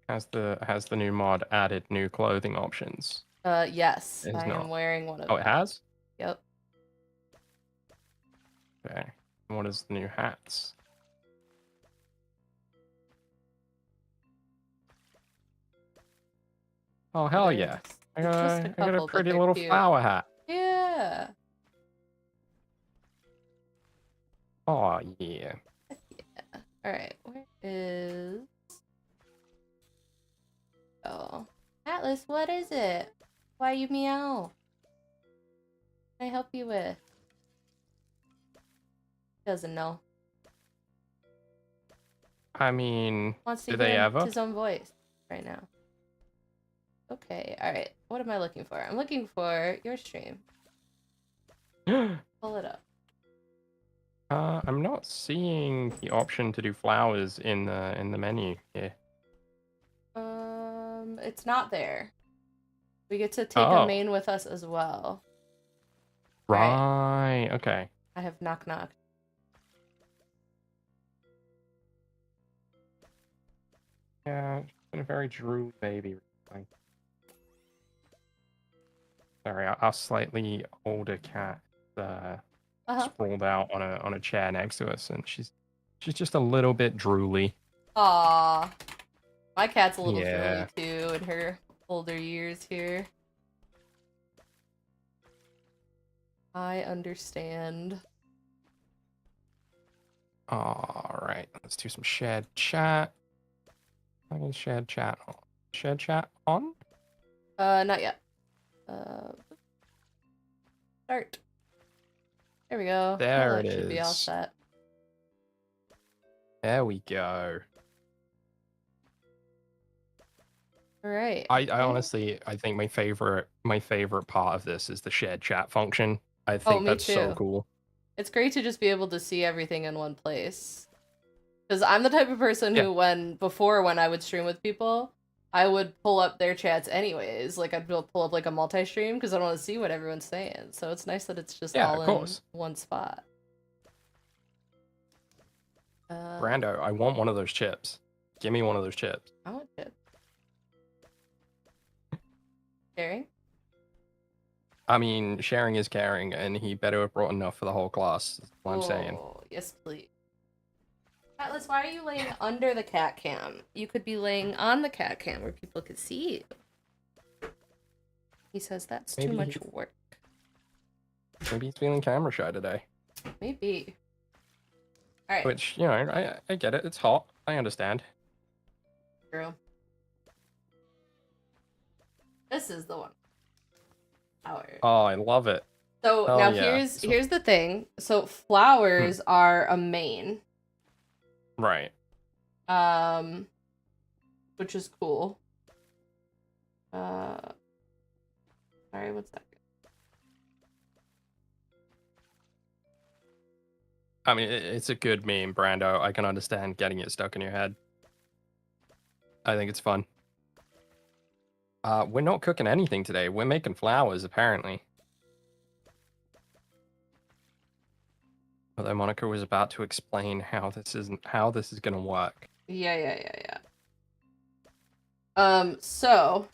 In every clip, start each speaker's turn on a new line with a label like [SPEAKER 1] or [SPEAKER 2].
[SPEAKER 1] Has the new mod added new clothing options?
[SPEAKER 2] Yes,
[SPEAKER 1] It has
[SPEAKER 2] I am
[SPEAKER 1] not.
[SPEAKER 2] wearing one of
[SPEAKER 1] Oh,
[SPEAKER 2] them.
[SPEAKER 1] it has?
[SPEAKER 2] Yep.
[SPEAKER 1] Okay. What is the new hats? Oh, hell yeah.
[SPEAKER 2] There's just a
[SPEAKER 1] I got a
[SPEAKER 2] couple, but
[SPEAKER 1] pretty
[SPEAKER 2] they're
[SPEAKER 1] little
[SPEAKER 2] cute.
[SPEAKER 1] flower hat.
[SPEAKER 2] Yeah.
[SPEAKER 1] Oh, yeah.
[SPEAKER 2] Yeah. All right. Where is? Oh, Atlas, what is it? Why you meow? What can I help you with?
[SPEAKER 1] Doesn't
[SPEAKER 2] know.
[SPEAKER 1] I mean,
[SPEAKER 2] Wants to
[SPEAKER 1] do
[SPEAKER 2] hear
[SPEAKER 1] they ever?
[SPEAKER 2] his own voice right now. Okay, alright. What am I looking for? I'm looking for your stream. Pull it up.
[SPEAKER 1] I'm not seeing the option to do flowers in the menu here.
[SPEAKER 2] It's not there. We get to take a
[SPEAKER 1] Oh,
[SPEAKER 2] main with us as well. Alright,
[SPEAKER 1] right. Okay.
[SPEAKER 2] I have knock knock.
[SPEAKER 1] Yeah, she's been a very drool baby recently. Sorry, our slightly older cat sprawled out on a chair next to us, and she's just a little bit drooly.
[SPEAKER 2] Aww. My cat's a little
[SPEAKER 1] Yeah.
[SPEAKER 2] silly too in her older years here. I understand.
[SPEAKER 1] Alright, let's do some shared chat. I can shared chat on. Shared chat on?
[SPEAKER 2] Not yet. Start. There we go.
[SPEAKER 1] There
[SPEAKER 2] That
[SPEAKER 1] it
[SPEAKER 2] should be all
[SPEAKER 1] is.
[SPEAKER 2] set.
[SPEAKER 1] There we go.
[SPEAKER 2] All right.
[SPEAKER 1] I honestly, I think my favorite part of this is the shared chat function. I think
[SPEAKER 2] me
[SPEAKER 1] that's so
[SPEAKER 2] too.
[SPEAKER 1] cool.
[SPEAKER 2] It's great to just be able to see everything in one place. Because I'm the type of person who, before when I would stream with people, I would pull up their chats anyways. Like, I'd pull up, like, a multi-stream because I don't want to see what everyone's saying. So it's nice that it's just all
[SPEAKER 1] of
[SPEAKER 2] in
[SPEAKER 1] course.
[SPEAKER 2] one spot.
[SPEAKER 1] Brando, I want one of those chips. Give me one of those chips.
[SPEAKER 2] I want chips. Sharing?
[SPEAKER 1] I mean, sharing is caring, and he better have brought enough for the whole class. That's what I'm saying.
[SPEAKER 2] Yes, please. Atlas, why are you laying under the cat cam? You could be laying on the cat cam where people could see you. He says that's too much work.
[SPEAKER 1] Maybe he's feeling camera shy today.
[SPEAKER 2] Maybe. Alright.
[SPEAKER 1] Which, you know, I get it. It's hot. I understand.
[SPEAKER 2] True. This is the one. Flowers.
[SPEAKER 1] Oh, I love it.
[SPEAKER 2] So now here's the thing. So flowers are a main.
[SPEAKER 1] Right.
[SPEAKER 2] Which is cool. Sorry, what's that?
[SPEAKER 1] I mean, it's a good meme, Brando. I can understand getting it stuck in your head. I think it's fun. We're not cooking anything today. We're making flowers, apparently. Although Monica was about to explain how this is gonna work.
[SPEAKER 2] Yeah. So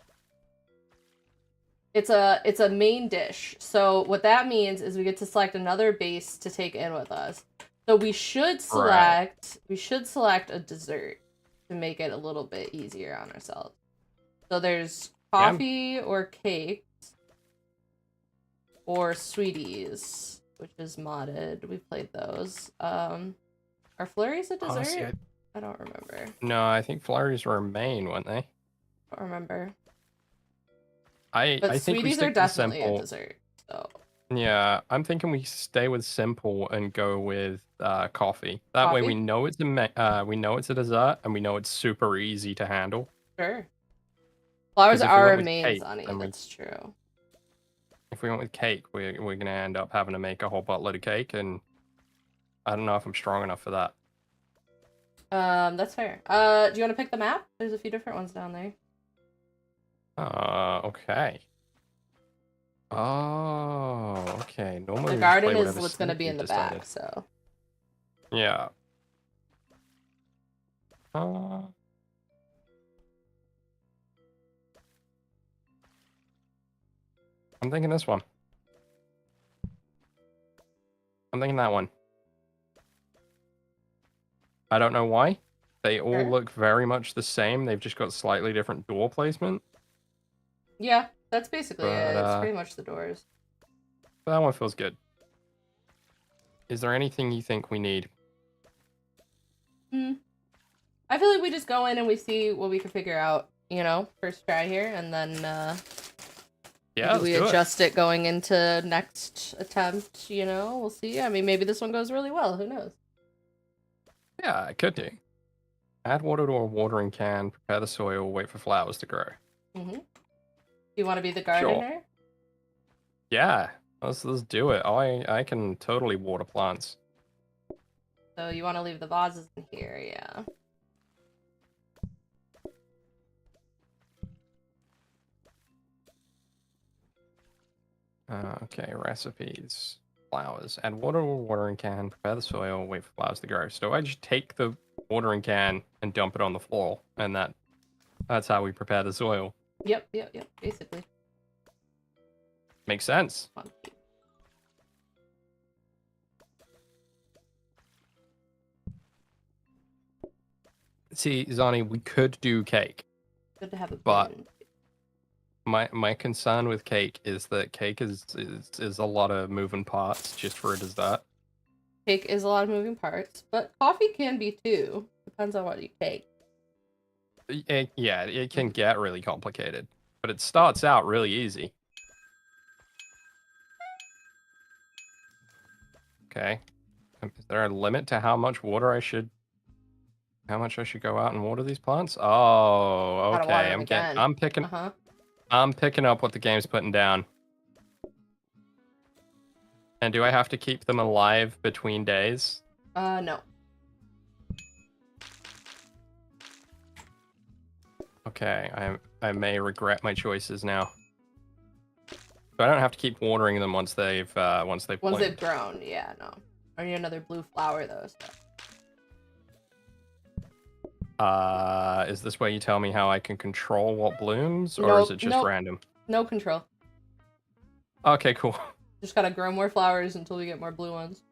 [SPEAKER 2] it's a main dish. So what that means is we get to select another base to take in with us. So we should select a dessert to make it a little bit easier on ourselves. So there's coffee or cakes or sweeties, which is modded. We played those. Are flurries a dessert? Honestly, I don't remember.
[SPEAKER 1] No, I think flurries were a main, weren't they?
[SPEAKER 2] I don't remember.
[SPEAKER 1] But I think
[SPEAKER 2] sweeties are definitely a dessert. So
[SPEAKER 1] yeah, I'm thinking we stay with simple and go with coffee. That way we know it's a dessert and we know it's super easy to handle.
[SPEAKER 2] Sure. Flowers are mains, Ani. That's true.
[SPEAKER 1] If we went with cake, we're gonna end up having to make a whole buttload of cake, and I don't know if I'm strong enough for that.
[SPEAKER 2] That's fair. Do you want to pick the map? There's a few different ones down there.
[SPEAKER 1] Okay. Oh, okay. Normally
[SPEAKER 2] the garden is what's gonna be in the back, so.
[SPEAKER 1] Yeah. I'm thinking this one. I'm thinking that one. I don't know why. They all look very much the same. They've just got slightly different door placement.
[SPEAKER 2] Yeah, that's basically
[SPEAKER 1] But,
[SPEAKER 2] it. It's pretty much the doors.
[SPEAKER 1] That one feels good. Is there anything you think we need?
[SPEAKER 2] I feel like we just go in and we see what we can figure out, you know, first try here, and then
[SPEAKER 1] yeah,
[SPEAKER 2] we adjust it going into next attempt, you know? We'll see. I mean, maybe this one goes really well. Who knows?
[SPEAKER 1] Yeah, it could do. Add water to a watering can, prepare the soil, wait for flowers to grow.
[SPEAKER 2] Do you want to be the gardener?
[SPEAKER 1] Sure. Yeah, let's do it. I can totally water plants.
[SPEAKER 2] So you want to leave the vases in here, yeah.
[SPEAKER 1] Okay, recipes. Flowers. Add water to a watering can, prepare the soil, wait for flowers to grow. So I just take the watering can and dump it on the floor, and that's how we prepare the soil.
[SPEAKER 2] Yep, basically.
[SPEAKER 1] Makes sense. See, Zani, we could do cake.
[SPEAKER 2] Good to have a
[SPEAKER 1] but
[SPEAKER 2] bin.
[SPEAKER 1] my concern with cake is that cake is a lot of moving parts just for a dessert.
[SPEAKER 2] Cake is a lot of moving parts, but coffee can be too. Depends on what you take.
[SPEAKER 1] Yeah, it can get really complicated, but it starts out really easy. Okay. Is there a limit to how much I should go out and water these plants? Oh, okay. I'm picking up what the game's putting down. And do I have to keep them alive between days?
[SPEAKER 2] No.
[SPEAKER 1] Okay, I may regret my choices now. But I don't have to keep watering them once they've
[SPEAKER 2] Once they've grown, yeah, no. I need another blue flower though. So.
[SPEAKER 1] Is this where you tell me how I can control what blooms, or is it just random?
[SPEAKER 2] No control.
[SPEAKER 1] Okay, cool.
[SPEAKER 2] Just gotta grow more flowers until we get more blue ones.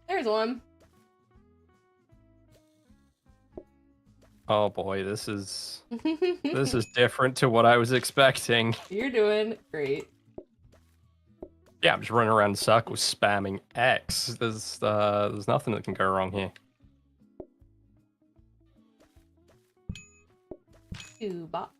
[SPEAKER 2] There's one.
[SPEAKER 1] Oh boy, this is different to what I was expecting.
[SPEAKER 2] You're doing great.
[SPEAKER 1] Yeah, I'm just running around in circles spamming X. There's nothing that can go wrong here.
[SPEAKER 2] Bop.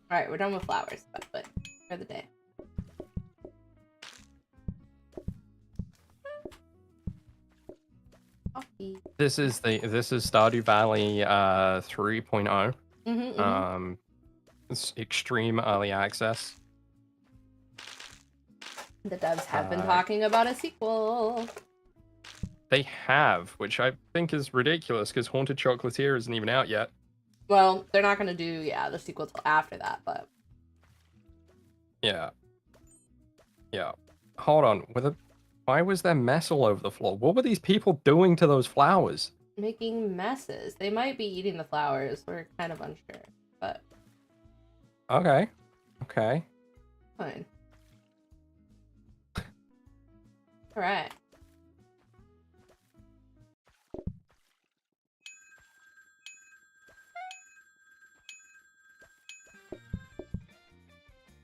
[SPEAKER 2] Alright, we're done with flowers, but for the day. Coffee.
[SPEAKER 1] This is Stardew Valley 3.0. It's extreme early access.
[SPEAKER 2] The devs have been talking about a sequel.
[SPEAKER 1] They have, which I think is ridiculous because Haunted Chocolatier isn't even out yet.
[SPEAKER 2] Well, they're not going to do, the sequel till after that, but...
[SPEAKER 1] Yeah. Yeah. Hold on. Why was there mess all over the floor? What were these people doing to those flowers?
[SPEAKER 2] Making messes. They might be eating the flowers. We're kind of unsure, but...
[SPEAKER 1] Okay. Okay.
[SPEAKER 2] Fine. Alright.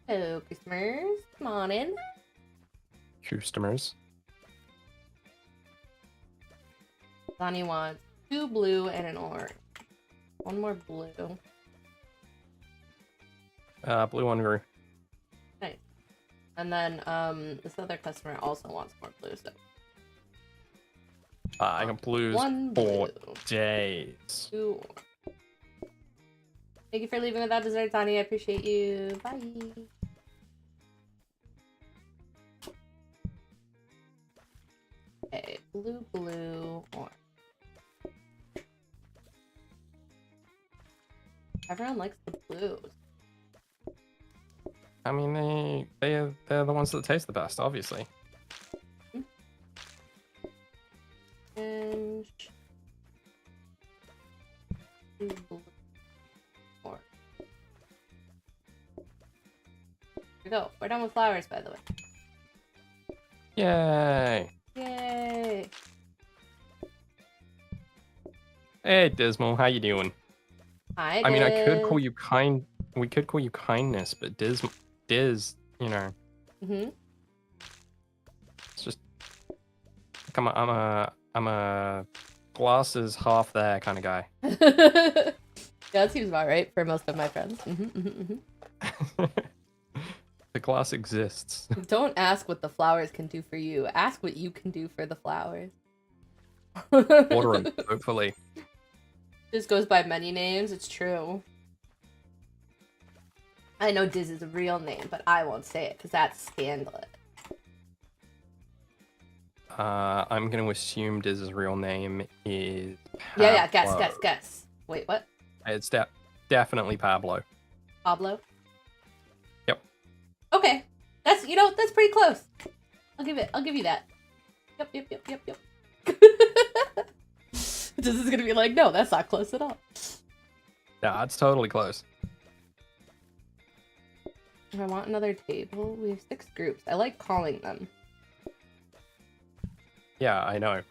[SPEAKER 2] Hello, customers. Come on in.
[SPEAKER 1] Customers.
[SPEAKER 2] Donnie wants 2 blue and an orange. 1 more blue.
[SPEAKER 1] Blue one grew.
[SPEAKER 2] Nice. And then, this other customer also wants more blue, so...
[SPEAKER 1] I got blues
[SPEAKER 2] 1
[SPEAKER 1] for
[SPEAKER 2] blue.
[SPEAKER 1] days.
[SPEAKER 2] 2 orange. Thank you for leaving without dessert, Donnie. I appreciate you. Bye. Okay, blue, orange. Everyone likes the blues.
[SPEAKER 1] I mean, they're the ones that taste the best, obviously.
[SPEAKER 2] And more. Here we go. We're done with flowers, by the way.
[SPEAKER 1] Yay!
[SPEAKER 2] Yay!
[SPEAKER 1] Hey, Dismal, how you doing?
[SPEAKER 2] Hi, Diz.
[SPEAKER 1] I mean, I could call you kind. We could call you Kindness, but Diz, you know.
[SPEAKER 2] Mm-hmm.
[SPEAKER 1] It's just. I'm a glasses half there kind of guy.
[SPEAKER 2] Yeah, that seems about right for most of my friends.
[SPEAKER 1] The glass exists.
[SPEAKER 2] Don't ask what the flowers can do for you. Ask what you can do for the flowers.
[SPEAKER 1] Water them, hopefully.
[SPEAKER 2] Diz goes by many names, it's true. I know Diz is a real name, but I won't say it because that's scandalous.
[SPEAKER 1] I'm gonna assume Diz's real name is
[SPEAKER 2] Pablo. Yeah, guess. Wait, what?
[SPEAKER 1] It's definitely Pablo.
[SPEAKER 2] Pablo?
[SPEAKER 1] Yep.
[SPEAKER 2] Okay. That's pretty close. I'll give you that. Yep. Diz is gonna be like, no, that's not close at all.
[SPEAKER 1] Yeah, it's totally close.
[SPEAKER 2] I want another table. We have 6 groups. I like calling them.
[SPEAKER 1] Yeah, I know.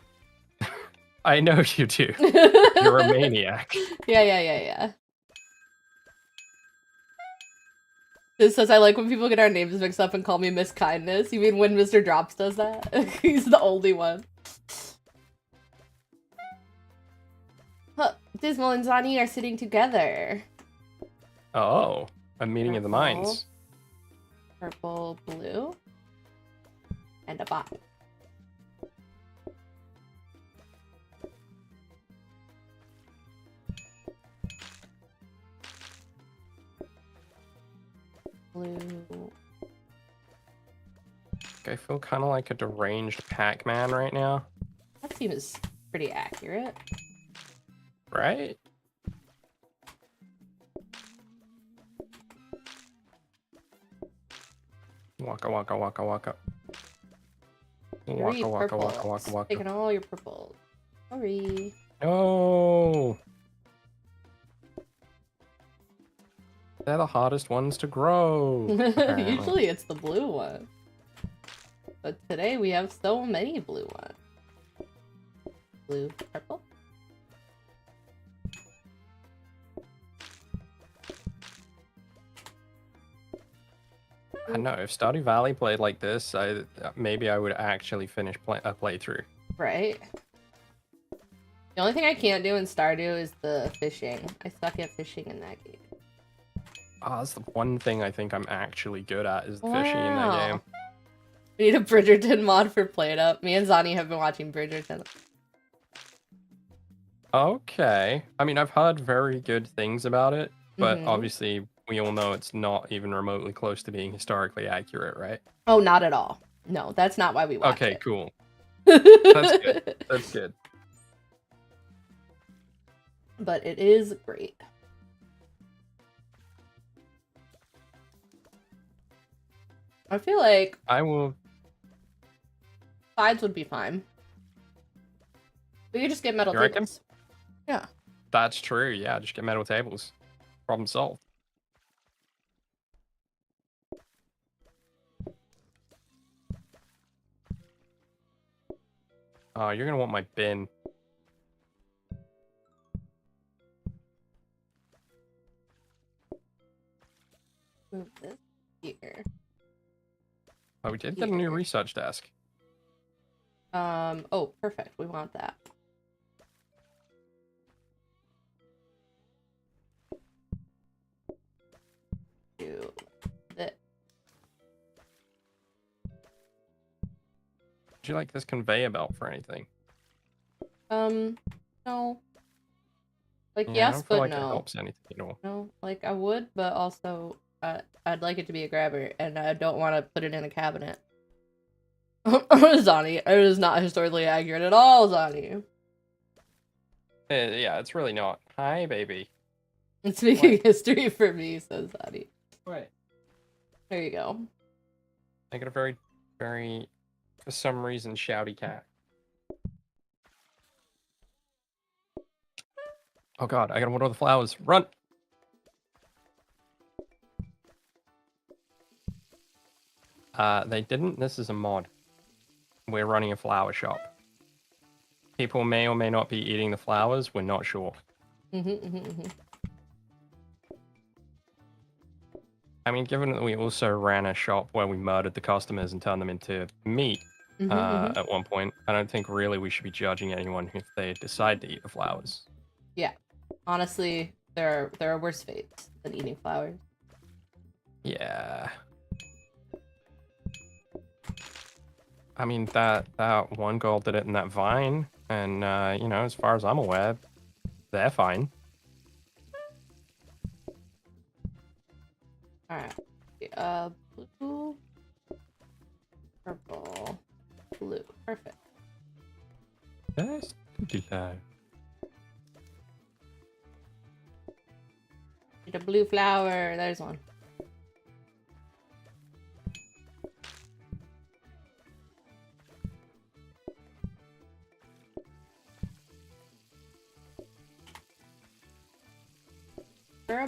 [SPEAKER 1] I know you do. You're a maniac.
[SPEAKER 2] Yeah. This says, I like when people get our names mixed up and call me Miss Kindness. You mean when Mr. Drops does that? He's the only one. Huh. Dismal and Zani are sitting together.
[SPEAKER 1] Oh, a meeting of the minds.
[SPEAKER 2] Purple, blue, and a bot. Blue.
[SPEAKER 1] I feel kind of like a deranged Pac-Man right now.
[SPEAKER 2] That seems pretty accurate.
[SPEAKER 1] Right? Waka waka waka waka. Waka waka waka waka waka.
[SPEAKER 2] Taking all your purples. Sorry.
[SPEAKER 1] No. They're the hardest ones to grow.
[SPEAKER 2] Usually it's the blue one. But today we have so many blue ones. Blue, purple.
[SPEAKER 1] I know, if Stardew Valley played like this, maybe I would actually finish a playthrough.
[SPEAKER 2] Right. The only thing I can't do in Stardew is the fishing. I suck at fishing in that game.
[SPEAKER 1] Oh, that's the one thing I think I'm actually good at, is the fishing in that game.
[SPEAKER 2] We need a Bridgerton mod for PlateUp. Me and Zani have been watching Bridgerton.
[SPEAKER 1] Okay. I mean, I've heard very good things about it, but obviously we all know it's not even remotely close to being historically accurate, right?
[SPEAKER 2] Oh, not at all. No, that's not why we watch it.
[SPEAKER 1] Okay, cool. That's good. That's good.
[SPEAKER 2] But it is great. I feel like sides would be fine. We could just get metal tables. Yeah.
[SPEAKER 1] That's true, yeah, just get metal tables. Problem solved. Oh, you're gonna want my bin.
[SPEAKER 2] Move this here.
[SPEAKER 1] Oh, we did get a new research desk.
[SPEAKER 2] Oh, perfect. We want that. Do this.
[SPEAKER 1] Would you like this conveyor belt for anything?
[SPEAKER 2] No. Like,
[SPEAKER 1] Yeah,
[SPEAKER 2] yes,
[SPEAKER 1] I don't
[SPEAKER 2] but
[SPEAKER 1] feel like
[SPEAKER 2] no.
[SPEAKER 1] it helps anything at all.
[SPEAKER 2] No, like, I would, but also, I'd like it to be a grabber, and I don't want to put it in a cabinet. Zani, it is not historically accurate at all, Zani.
[SPEAKER 1] Yeah, it's really not. Hi, baby.
[SPEAKER 2] It's making history for me, says Zaddy.
[SPEAKER 1] Right.
[SPEAKER 2] There you go.
[SPEAKER 1] I got a very, very, for some reason, shouty cat. Oh god, I gotta water the flowers. Run! They didn't. This is a mod. We're running a flower shop. People may or may not be eating the flowers. We're not sure. I mean, given that we also ran a shop where we murdered the customers and turned them into meat at one point, I don't think really we should be judging anyone if they decide to eat the flowers.
[SPEAKER 2] Yeah. Honestly, there are worse fates than eating flowers.
[SPEAKER 1] Yeah. I mean, that one girl did it in that vine, and, you know, as far as I'm aware, they're fine.
[SPEAKER 2] Alright. Blue, purple, blue. Perfect.
[SPEAKER 1] Yes.
[SPEAKER 2] Need a blue flower. There's one.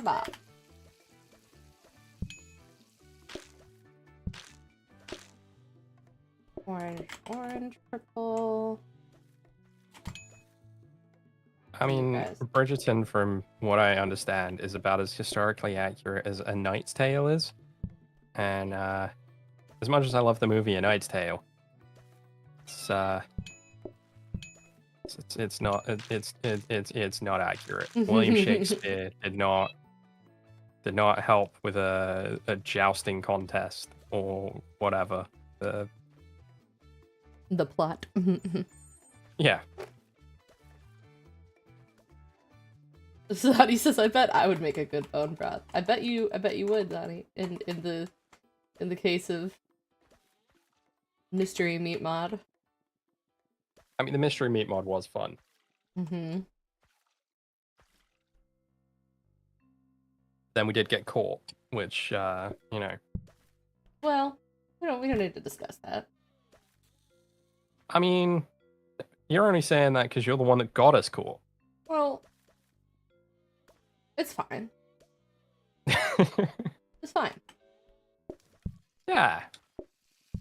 [SPEAKER 2] Bob. Orange, purple.
[SPEAKER 1] I mean, Bridgerton, from what I understand, is about as historically accurate as A Knight's Tale is. And as much as I love the movie A Knight's Tale, it's not accurate. William Shakespeare did not help with a jousting contest or whatever.
[SPEAKER 2] The plot.
[SPEAKER 1] Yeah.
[SPEAKER 2] Zani says, "I bet I would make a good bone broth." I bet you would, Zani. In the case of mystery meat mod.
[SPEAKER 1] I mean, the mystery meat mod was fun. Then we did get caught, which you know.
[SPEAKER 2] Well, we don't need to discuss that.
[SPEAKER 1] I mean, you're only saying that because you're the one that got us caught.
[SPEAKER 2] Well, it's fine. It's fine.
[SPEAKER 1] Yeah.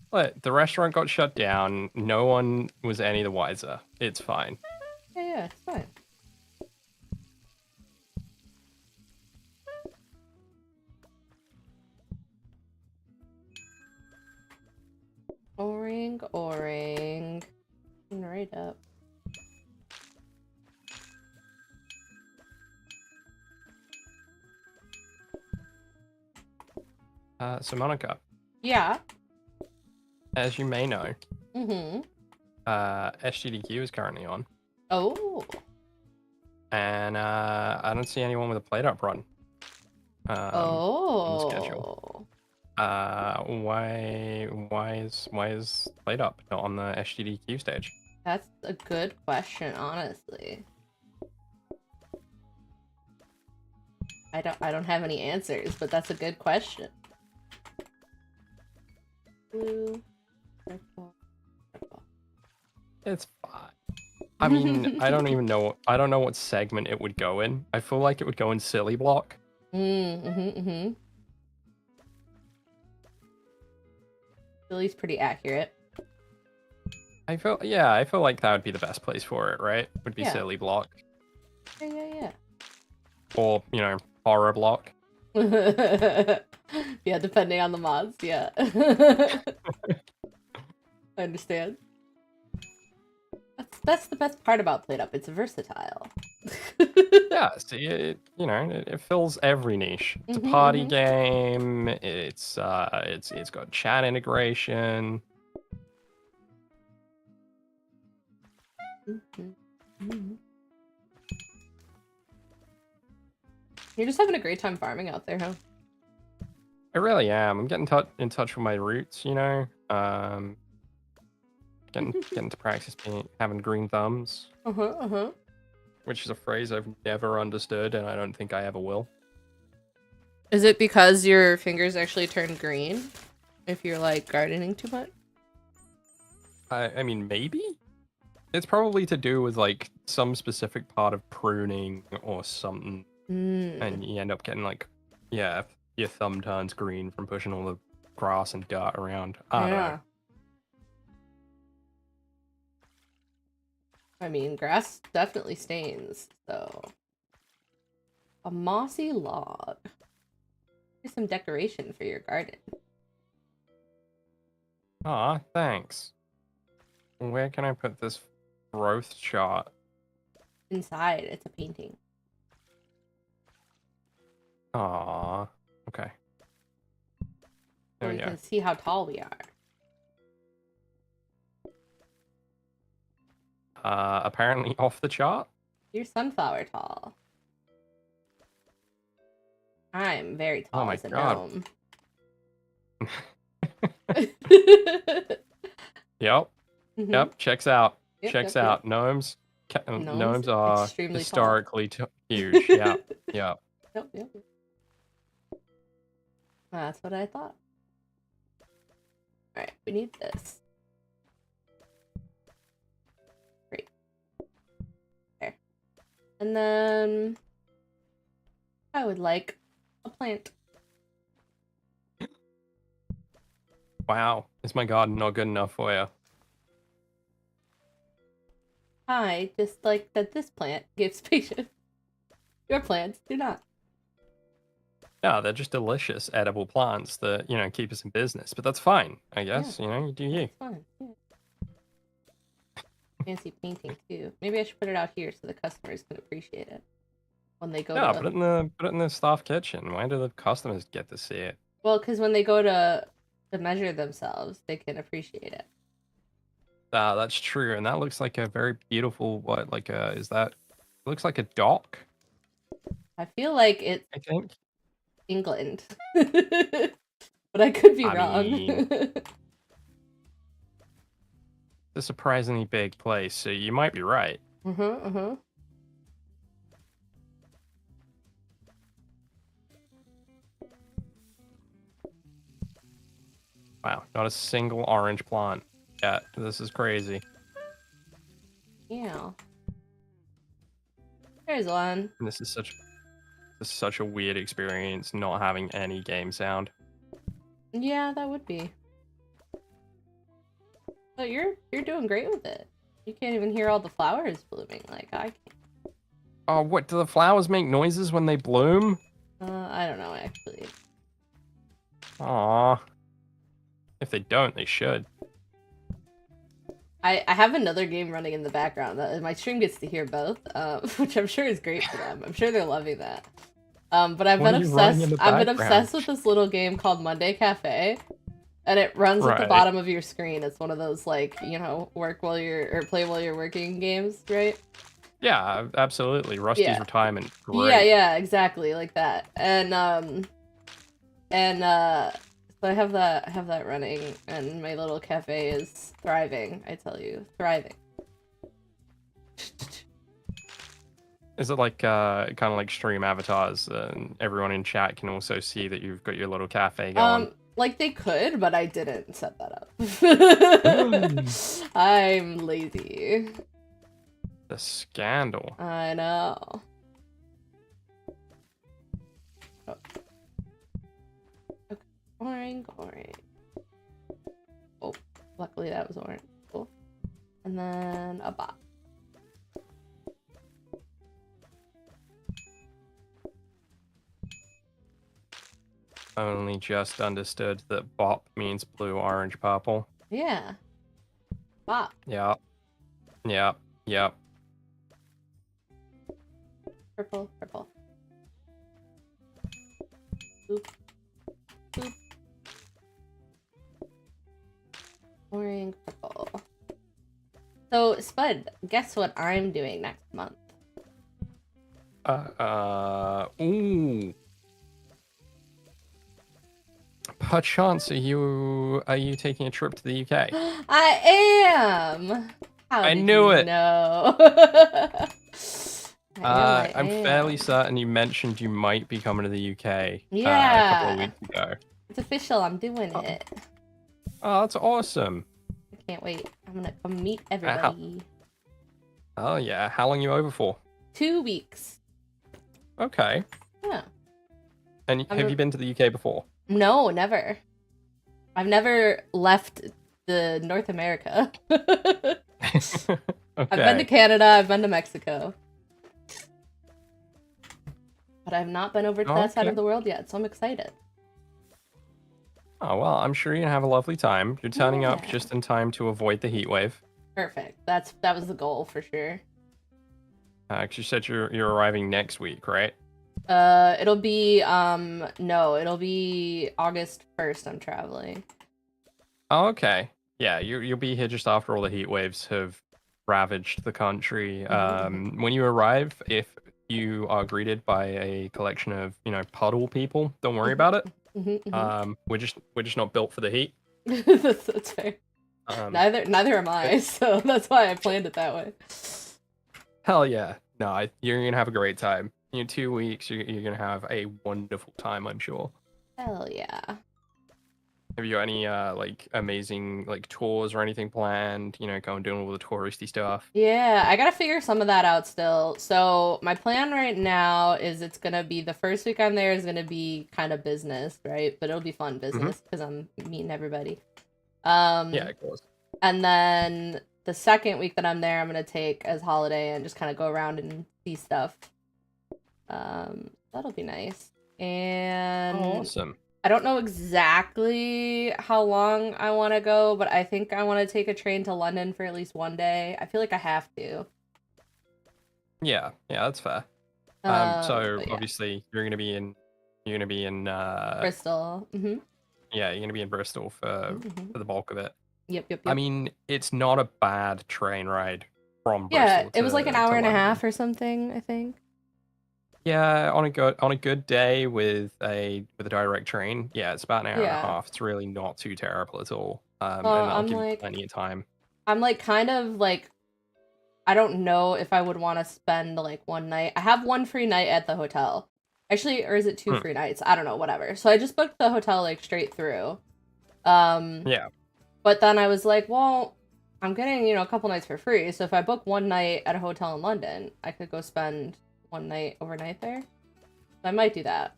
[SPEAKER 1] But the restaurant got shut down. No one was any the wiser. It's fine.
[SPEAKER 2] Yeah, it's fine. Oring. Right up.
[SPEAKER 1] So Monica.
[SPEAKER 2] Yeah.
[SPEAKER 1] As you may know, SGDQ is currently on.
[SPEAKER 2] Oh.
[SPEAKER 1] And I don't see anyone with a PlateUp run. On the schedule. Why is PlateUp not on the SGDQ stage?
[SPEAKER 2] That's a good question, honestly. I don't have any answers, but that's a good question. Blue, purple.
[SPEAKER 1] It's fine. I mean, I don't know what segment it would go in. I feel like it would go in silly block.
[SPEAKER 2] Silly's pretty accurate.
[SPEAKER 1] I feel like that would be the best place for it, right? Would be silly block.
[SPEAKER 2] Yeah.
[SPEAKER 1] Or, you know, horror block.
[SPEAKER 2] Yeah, depending on the mods, yeah. I understand. That's the best part about PlateUp. It's versatile.
[SPEAKER 1] Yeah, see, it fills every niche. It's a party game. It's got chat integration.
[SPEAKER 2] You're just having a great time farming out there, huh?
[SPEAKER 1] I really am. I'm getting in touch with my roots, you know. Getting to practice having green thumbs. which is a phrase I've never understood, and I don't think I ever will.
[SPEAKER 2] Is it because your fingers actually turn green if you're like gardening too much?
[SPEAKER 1] I mean, maybe? It's probably to do with like some specific part of pruning or something. And you end up getting like, yeah, your thumb turns green from pushing all the grass and dirt around. I don't know.
[SPEAKER 2] I mean, grass definitely stains, so. A mossy log. Here's some decoration for your garden.
[SPEAKER 1] Aw, thanks. Where can I put this growth chart?
[SPEAKER 2] Inside, it's a painting.
[SPEAKER 1] Aw, okay.
[SPEAKER 2] So you can see how tall we are.
[SPEAKER 1] Apparently off the chart.
[SPEAKER 2] You're sunflower tall. I'm very tall as a gnome.
[SPEAKER 1] Yep. Yep. Checks out. Checks out. Gnomes. Gnomes are historically huge. Yeah. Yeah.
[SPEAKER 2] Yep. That's what I thought. Alright, we need this. Great. There. And then I would like a plant.
[SPEAKER 1] Wow. Is my garden not good enough for you?
[SPEAKER 2] I just like that this plant gives patience. Your plants do not.
[SPEAKER 1] No, they're just delicious, edible plants that, you know, keep us in business. But that's fine, I guess. Yeah. You know, you do you.
[SPEAKER 2] That's fine. Yeah. Fancy painting, too. Maybe I should put it out here so the customers can appreciate it when they go to...
[SPEAKER 1] put it in the staff kitchen. Why do the customers get to see it?
[SPEAKER 2] Well, because when they go to measure themselves, they can appreciate it.
[SPEAKER 1] That's true. And that looks like a very beautiful, is that... It looks like a dock.
[SPEAKER 2] I feel like it's...
[SPEAKER 1] I think.
[SPEAKER 2] England. But I could be wrong.
[SPEAKER 1] Mean, it's a surprisingly big place, so you might be right.
[SPEAKER 2] Wow,
[SPEAKER 1] not a single orange plant yet. This is crazy.
[SPEAKER 2] Yeah. There's one.
[SPEAKER 1] And this is such a weird experience not having any game sound.
[SPEAKER 2] Yeah, that would be. But you're doing great with it. You can't even hear all the flowers blooming like I can.
[SPEAKER 1] Oh, what? Do the flowers make noises when they bloom?
[SPEAKER 2] I don't know, actually.
[SPEAKER 1] Aw. If they don't, they should.
[SPEAKER 2] I have another game running in the background. My stream gets to hear both, which I'm sure is great for them. I'm sure they're loving that. But I've been obsessed. I've been obsessed with this little game called Monday Cafe, and it runs at the bottom of your screen. It's one of those like, you know, play while you're working games, right?
[SPEAKER 1] Yeah, absolutely. Rusty's retirement. Great.
[SPEAKER 2] Yeah, exactly like that. And so I have that running, and my little cafe is thriving. I tell you, thriving.
[SPEAKER 1] Is it like kind of like stream avatars, and everyone in chat can also see that you've got your little cafe going?
[SPEAKER 2] Like they could, but I didn't set that up. I'm lazy.
[SPEAKER 1] The scandal.
[SPEAKER 2] I know. Oh. Okay. Orange. Oh, luckily that was orange. Cool. And then a bot.
[SPEAKER 1] Only just understood that bop means blue, orange, purple.
[SPEAKER 2] Yeah. Bop.
[SPEAKER 1] Yep.
[SPEAKER 2] Purple. Boop. Orange, purple. So, Spud, guess what I'm doing next month?
[SPEAKER 1] Ooh. Perchance, are you taking a trip to the UK?
[SPEAKER 2] I am. How
[SPEAKER 1] I
[SPEAKER 2] did
[SPEAKER 1] knew
[SPEAKER 2] you
[SPEAKER 1] it.
[SPEAKER 2] know?
[SPEAKER 1] I'm fairly certain you mentioned you might be coming to the UK a couple of weeks ago.
[SPEAKER 2] It's official. I'm doing it.
[SPEAKER 1] Oh, that's awesome.
[SPEAKER 2] I can't wait. I'm gonna come meet everybody.
[SPEAKER 1] Oh yeah. How long are you over for?
[SPEAKER 2] 2 weeks.
[SPEAKER 1] Okay.
[SPEAKER 2] Yeah.
[SPEAKER 1] And have you been to the UK before?
[SPEAKER 2] No, never. I've never left the North America.
[SPEAKER 1] Okay.
[SPEAKER 2] I've been to Canada, I've been to Mexico. But I've not been over to that side of the world yet, so I'm excited.
[SPEAKER 1] Oh, well, I'm sure you're gonna have a lovely time. You're turning up just in time to avoid the heat wave.
[SPEAKER 2] Perfect. That was the goal for sure.
[SPEAKER 1] Because you said you're arriving next week, right?
[SPEAKER 2] It'll be no, it'll be August 1st. I'm traveling.
[SPEAKER 1] Oh, okay. Yeah, you'll be here just after all the heat waves have ravaged the country. When you arrive, if you are greeted by a collection of puddle people, don't worry about it. We're just not built for the heat.
[SPEAKER 2] That's fair. Neither am I, so that's why I planned it that way.
[SPEAKER 1] Hell yeah. No, you're gonna have a great time. In 2 weeks, you're gonna have a wonderful time, I'm sure.
[SPEAKER 2] Hell yeah.
[SPEAKER 1] Have you got any like amazing like tours or anything planned? Going doing all the touristy stuff.
[SPEAKER 2] Yeah, I gotta figure some of that out still. So my plan right now is it's gonna be the first week I'm there is gonna be kind of business, right? But it'll be fun business because I'm meeting everybody.
[SPEAKER 1] Yeah, of course.
[SPEAKER 2] And then the second week that I'm there, I'm gonna take as holiday and just kind of go around and see stuff. That'll be nice. And
[SPEAKER 1] awesome.
[SPEAKER 2] I don't know exactly how long I want to go, but I think I want to take a train to London for at least 1 day. I feel like I have to.
[SPEAKER 1] Yeah, that's fair. So obviously you're gonna be in
[SPEAKER 2] Bristol.
[SPEAKER 1] Yeah, you're gonna be in Bristol for the bulk of it.
[SPEAKER 2] Yep.
[SPEAKER 1] I mean, it's not a bad train ride from Bristol.
[SPEAKER 2] Yeah, it was like an hour and a half or something, I think.
[SPEAKER 1] Yeah, on a good day with a direct train, yeah, it's about an hour and a half. It's really not too terrible at all. And that'll give you plenty of time.
[SPEAKER 2] I'm like kind of like I don't know if I would want to spend like 1 night. I have 1 free night at the hotel. Actually, or is it 2 free nights? I don't know, whatever. So I just booked the hotel like straight through.
[SPEAKER 1] Yeah.
[SPEAKER 2] But then I was like, well, I'm getting, a couple nights for free. So if I book 1 night at a hotel in London, I could go spend 1 night overnight there. So I might do that.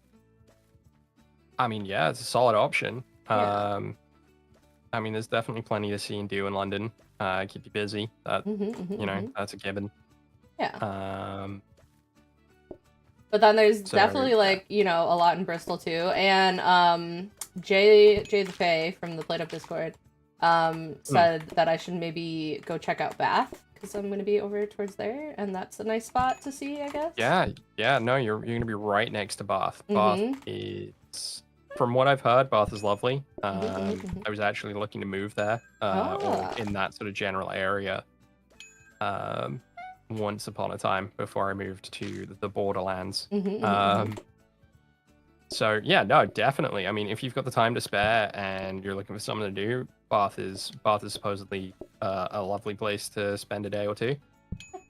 [SPEAKER 2] I
[SPEAKER 1] mean, yeah, it's a solid option. Yeah. I mean, there's definitely plenty to see and do in London. Keep you busy. That that's a given.
[SPEAKER 2] Yeah. But then there's definitely like, a lot in Bristol too. And Jay the Fae from the PlateUp Discord said that I should maybe go check out Bath because I'm going to be over towards there, and that's a nice spot to see, I guess.
[SPEAKER 1] Yeah, no, you're going to be right next to Bath. Bath is, from what I've heard, Bath is lovely. I was actually looking to move there, or in that sort of general area, once upon a time before I moved to the borderlands. So yeah, no, definitely. I mean, if you've got the time to spare and you're looking for something to do, Bath is supposedly a lovely place to spend a day or 2.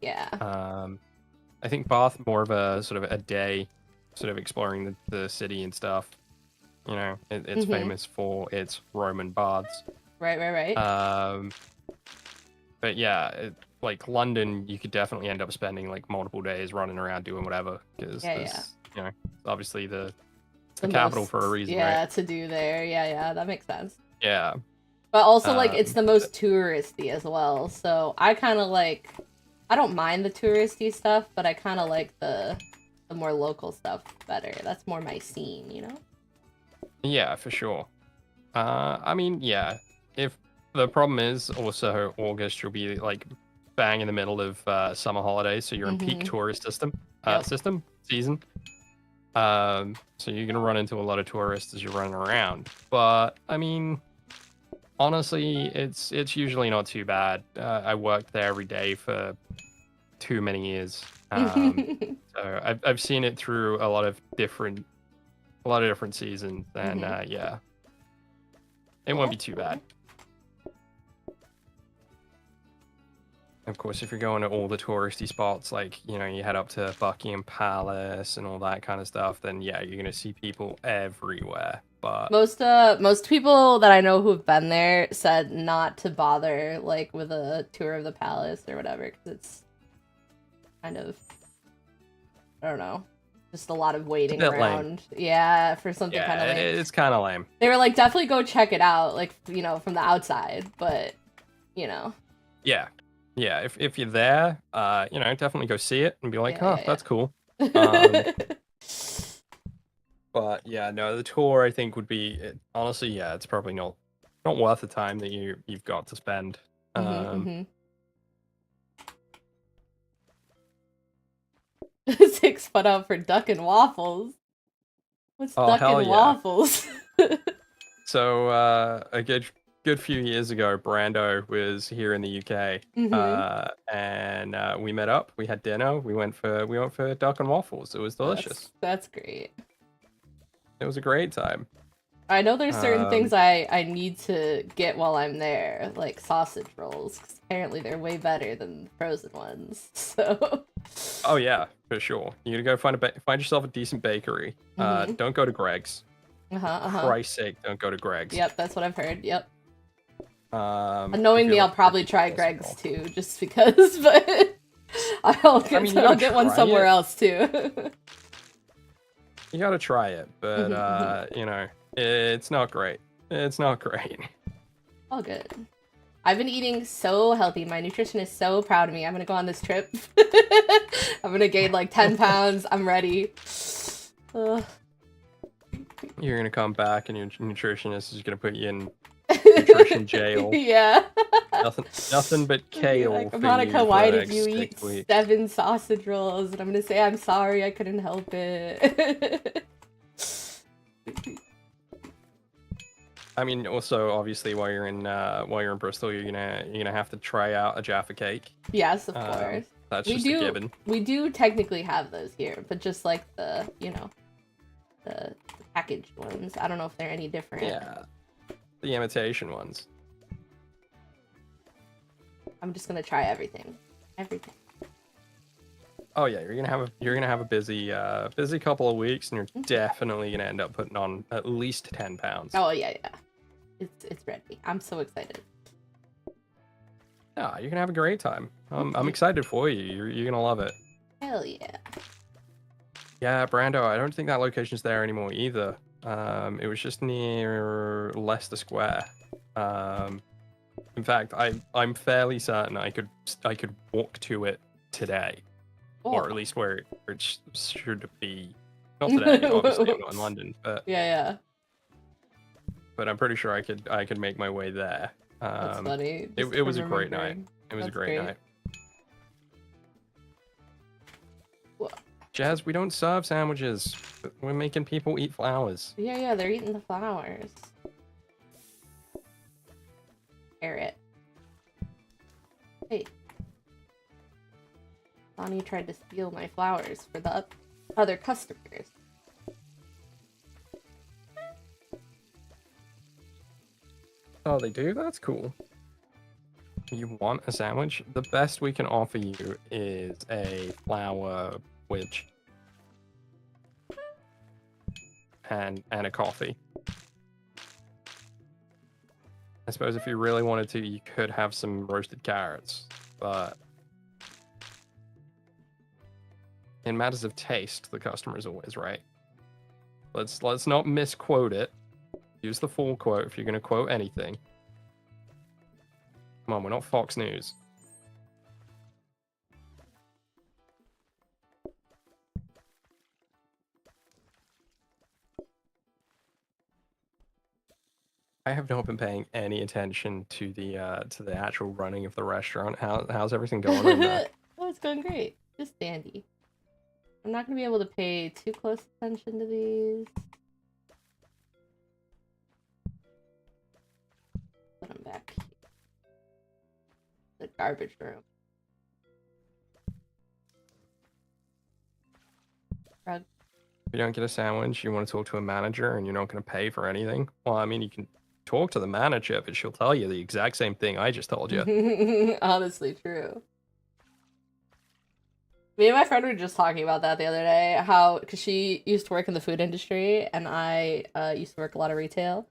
[SPEAKER 2] Yeah.
[SPEAKER 1] I think Bath more of a sort of a day, sort of exploring the city and stuff. It's famous for its Roman baths.
[SPEAKER 2] Right.
[SPEAKER 1] But yeah, like London, you could definitely end up spending like multiple days running around doing whatever because obviously the capital for a reason, right?
[SPEAKER 2] To do there. Yeah, that makes sense.
[SPEAKER 1] Yeah.
[SPEAKER 2] But also, like, it's the most touristy as well, so I kind of like... I don't mind the touristy stuff, but I kind of like the more local stuff better. That's more my scene,
[SPEAKER 1] Yeah, for sure. I mean, yeah. If the problem is also August, you'll be, like, bang in the middle of summer holidays, so you're in peak tourist season. So you're gonna run into a lot of tourists as you're running around. But I mean, honestly, it's usually not too bad. I worked there every day for too many years, so I've seen it through a lot of different seasons, and yeah, it won't be too bad. Of course, if you're going to all the touristy spots, like, you know, you head up to Buckingham Palace and all that kind of stuff, then yeah, you're gonna see people everywhere. But
[SPEAKER 2] most people that I know who've been there said not to bother like with a tour of the palace or whatever, because it's kind of, I don't know, just a lot of waiting around. Lame. Yeah, for something kind of like
[SPEAKER 1] it's kind of lame.
[SPEAKER 2] They were like, definitely go check it out, like, you know, from the outside, but you know.
[SPEAKER 1] Yeah. Yeah, if you're there, you know, definitely go see it and be like, that's cool. But yeah, no, the tour I think would be honestly, yeah, it's probably not worth the time that you've got to spend.
[SPEAKER 2] 6 foot out for duck and waffles. What's duck and waffles?
[SPEAKER 1] So a good few years ago, Brando was here in the UK, and we met up. We had dinner. We went for duck and waffles. It was delicious.
[SPEAKER 2] That's great.
[SPEAKER 1] It was a great time.
[SPEAKER 2] I know there's certain things I need to get while I'm there, like sausage rolls, because apparently they're way better than frozen ones. So.
[SPEAKER 1] Oh yeah, for sure. You gotta go find yourself a decent bakery. Don't go to Greg's. For Christ's sake, don't go to Greg's.
[SPEAKER 2] Yep, that's what I've heard. Yep. Knowing me, I'll probably try Greg's too, just because. But I'll get one somewhere else too.
[SPEAKER 1] You gotta try it, but you know, it's not great. It's not great.
[SPEAKER 2] All good. I've been eating so healthy. My nutrition is so proud of me. I'm gonna go on this trip. I'm gonna gain like 10 pounds. I'm ready.
[SPEAKER 1] You're gonna come back and your nutritionist is gonna put you in nutrition jail.
[SPEAKER 2] Yeah.
[SPEAKER 1] Nothing but kale.
[SPEAKER 2] Like, Monica, why did you eat 7 sausage rolls? And I'm gonna say, I'm sorry, I couldn't help it.
[SPEAKER 1] I mean, also obviously while you're in Bristol, you're gonna have to try out a Jaffa cake.
[SPEAKER 2] Yes, of course.
[SPEAKER 1] That's just a given.
[SPEAKER 2] We do technically have those here, but just like the, you know, the packaged ones. I don't know if they're any different.
[SPEAKER 1] Yeah, the imitation ones.
[SPEAKER 2] I'm just gonna try everything. Everything.
[SPEAKER 1] Oh yeah, you're gonna have a busy couple of weeks, and you're definitely gonna end up putting on at least 10 pounds.
[SPEAKER 2] Oh yeah. It's ready. I'm so excited.
[SPEAKER 1] Yeah, you're gonna have a great time. I'm excited for you. You're gonna love it.
[SPEAKER 2] Hell yeah.
[SPEAKER 1] Yeah, Brando, I don't think that location's there anymore either. It was just near Leicester Square. In fact, I'm fairly certain I could walk to it today, or at least where it should be. Not today, obviously I'm not in London, but
[SPEAKER 2] yeah.
[SPEAKER 1] But I'm pretty sure I could make my way there.
[SPEAKER 2] That's funny.
[SPEAKER 1] It was a great night. It was a great night. Jazz, we don't serve sandwiches. We're making people eat flowers.
[SPEAKER 2] Yeah, they're eating the flowers. Carrot. Hey. Bonnie tried to steal my flowers for the other customers.
[SPEAKER 1] Oh, they do? That's cool. You want a sandwich? The best we can offer you is a flower wedge. And a coffee. I suppose if you really wanted to, you could have some roasted carrots, but in matters of taste, the customer is always right. Let's not misquote it. Use the full quote if you're going to quote anything. Come on, we're not Fox News. I have not been paying any attention to the actual running of the restaurant. How's everything going on there?
[SPEAKER 2] Oh, it's going great. Just dandy. I'm not gonna be able to pay too close attention to these. Put them back here. The garbage room. Rug.
[SPEAKER 1] If you don't get a sandwich, you want to talk to a manager and you're not going to pay for anything? Well, I mean, you can talk to the manager, but she'll tell you the exact same thing I just told you.
[SPEAKER 2] Honestly true. Me and my friend were just talking about that the other day, how, because she used to work in the food industry, and I used to work a lot of retail.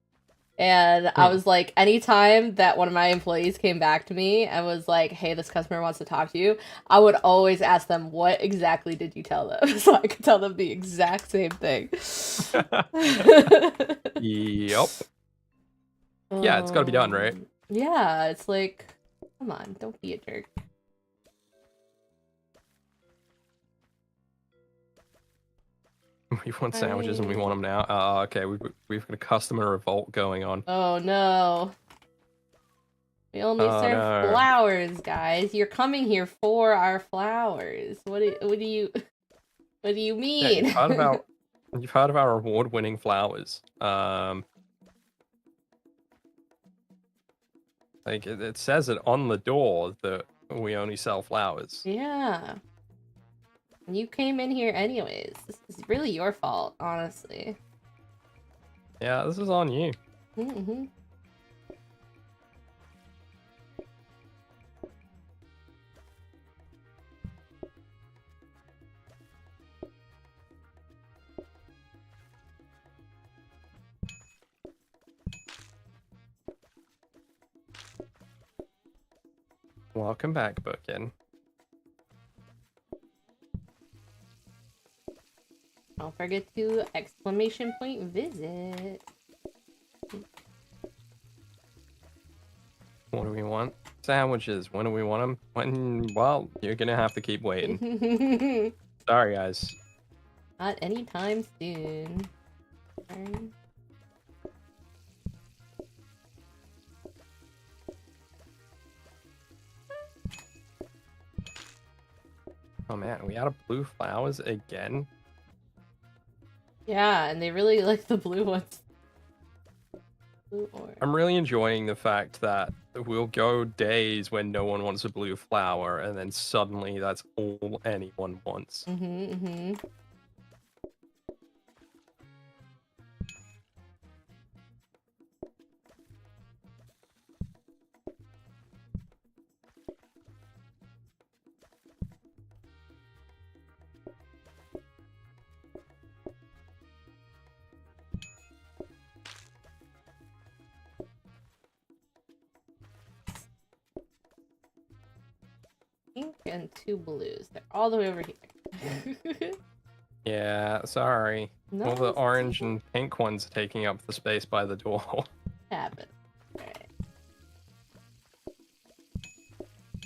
[SPEAKER 2] And I was like, anytime that one of my employees came back to me and was like, hey, this customer wants to talk to you, I would always ask them, what exactly did you tell them? So I could tell them the exact same thing.
[SPEAKER 1] Yep. Yeah, it's gotta be done, right?
[SPEAKER 2] Yeah, it's like, come on, don't be a jerk.
[SPEAKER 1] We want sandwiches and we want them now. Okay, we've got a customer revolt going on.
[SPEAKER 2] Oh no. We only serve flowers, guys. You're coming here for our flowers. What do you mean?
[SPEAKER 1] Yeah, you've heard of our award-winning flowers. Like it says it on the door that we only sell flowers.
[SPEAKER 2] Yeah. You came in here anyways. This is really your fault, honestly.
[SPEAKER 1] Yeah, this is on you.
[SPEAKER 2] Mm-hmm.
[SPEAKER 1] Welcome back, Bookin.
[SPEAKER 2] Don't forget to exclamation point visit.
[SPEAKER 1] What do we want? Sandwiches. When do we want them? When? Well, you're gonna have to keep waiting. Sorry, guys.
[SPEAKER 2] Not anytime soon. Sorry.
[SPEAKER 1] Oh man, we out of blue flowers again?
[SPEAKER 2] Yeah, and they really like the blue ones. Blue orange.
[SPEAKER 1] I'm really enjoying the fact that we'll go days when no one wants a blue flower, and then suddenly that's all anyone wants.
[SPEAKER 2] Pink and 2 blues. They're all the way over here.
[SPEAKER 1] Yeah, sorry.
[SPEAKER 2] No,
[SPEAKER 1] all the orange and pink ones are taking up the space by the door.
[SPEAKER 2] Happen. Alright.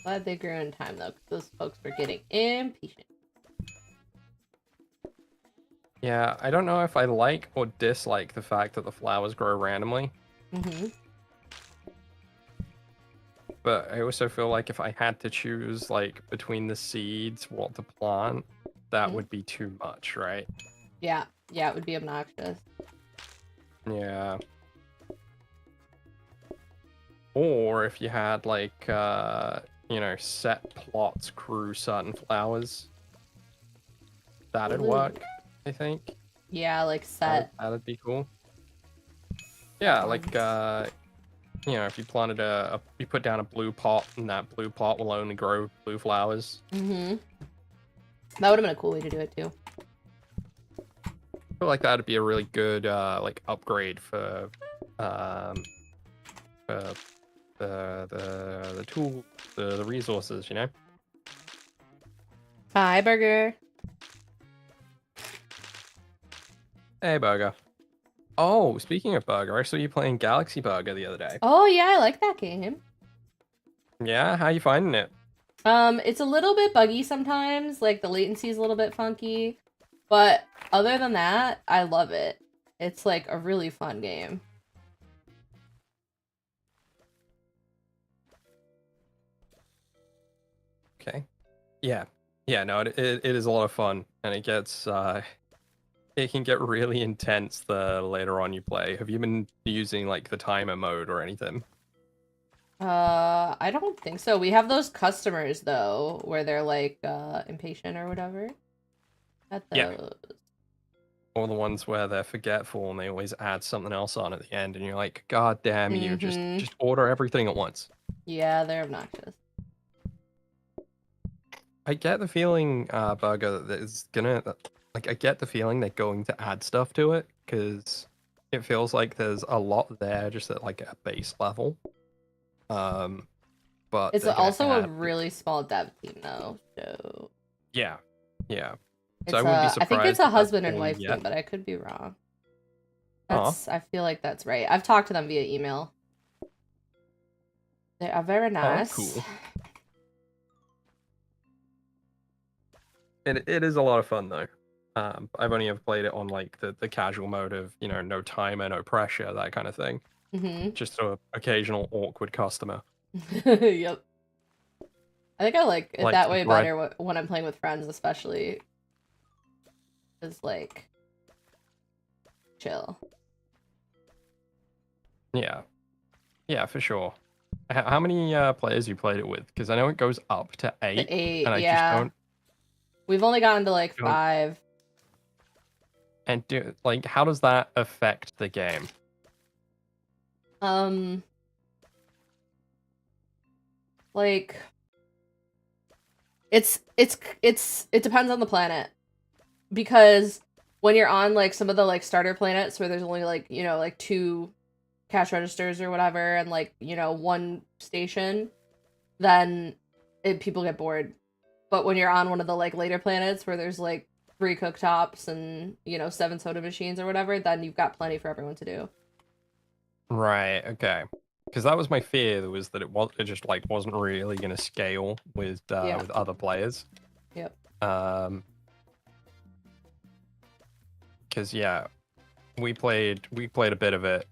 [SPEAKER 2] Glad they grew in time though, because those folks were getting impatient.
[SPEAKER 1] Yeah, I don't know if I like or dislike the fact that the flowers grow randomly. But I also feel like if I had to choose, like, between the seeds, what to plant, that would be too much, right?
[SPEAKER 2] Yeah, it would be obnoxious.
[SPEAKER 1] Yeah. Or if you had, like, you know, set plots grew certain flowers, that'd work, I think.
[SPEAKER 2] Yeah, like set.
[SPEAKER 1] That'd be cool. Yeah, like, you know, if you planted you put down a blue pot, and that blue pot will only grow blue flowers.
[SPEAKER 2] That would have been a cool way to do it too.
[SPEAKER 1] I feel like that'd be a really good like upgrade for the tool, the resources, you know.
[SPEAKER 2] Hi, Burger.
[SPEAKER 1] Hey, Burger. Oh, speaking of Burger, I saw you playing Galaxy Burger the other day.
[SPEAKER 2] Oh yeah, I like that game.
[SPEAKER 1] Yeah, how you finding it?
[SPEAKER 2] It's a little bit buggy sometimes, like the latency is a little bit funky, but other than that, I love it. It's like a really fun game.
[SPEAKER 1] Okay. Yeah. Yeah, no, it is a lot of fun, and it gets it can get really intense the later on you play. Have you been using like the timer mode or anything?
[SPEAKER 2] I don't think so. We have those customers though, where they're like impatient or whatever. At those.
[SPEAKER 1] Yeah. Or the ones where they're forgetful and they always add something else on at the end, and you're like, God damn you, just order everything at once.
[SPEAKER 2] Yeah, they're obnoxious.
[SPEAKER 1] I get the feeling, Burger, that it's gonna like I get the feeling they're going to add stuff to it because it feels like there's a lot there just at like a base level. But
[SPEAKER 2] It's
[SPEAKER 1] they're gonna
[SPEAKER 2] also a
[SPEAKER 1] add.
[SPEAKER 2] really small dev team though, so
[SPEAKER 1] Yeah, yeah. So
[SPEAKER 2] it's
[SPEAKER 1] I wouldn't be
[SPEAKER 2] I think it's
[SPEAKER 1] surprised
[SPEAKER 2] a
[SPEAKER 1] if that's
[SPEAKER 2] husband and
[SPEAKER 1] all
[SPEAKER 2] wife
[SPEAKER 1] yet.
[SPEAKER 2] team, but I could be wrong.
[SPEAKER 1] Oh,
[SPEAKER 2] I feel like that's right. I've talked to them via email. They are very
[SPEAKER 1] oh, that's
[SPEAKER 2] nice.
[SPEAKER 1] cool. It is a lot of fun though. I've only ever played it on like the casual mode of, no timer, no pressure, that kind of thing. Just an occasional awkward customer.
[SPEAKER 2] Yep. I think I like it
[SPEAKER 1] Like
[SPEAKER 2] that
[SPEAKER 1] to
[SPEAKER 2] way
[SPEAKER 1] dread.
[SPEAKER 2] better when I'm playing with friends, especially. Is like chill.
[SPEAKER 1] Yeah, yeah, for sure. How many players you played it with? Because I know it goes up to 8,
[SPEAKER 2] The 8,
[SPEAKER 1] and I just
[SPEAKER 2] yeah. We've only gotten to like
[SPEAKER 1] don't.
[SPEAKER 2] 5.
[SPEAKER 1] And like, how does that affect the game?
[SPEAKER 2] Like it depends on the planet. Because when you're on like some of the like starter planets where there's only like, like 2 cash registers or whatever and like, 1 station, then people get bored. But when you're on one of the like later planets where there's like 3 cooktops and, 7 soda machines or whatever, then you've got plenty for everyone to do.
[SPEAKER 1] Right. Okay. Because that was my fear, was that it just like wasn't really going to scale with
[SPEAKER 2] Yeah.
[SPEAKER 1] other players.
[SPEAKER 2] Yep.
[SPEAKER 1] Because yeah, we played a bit of it,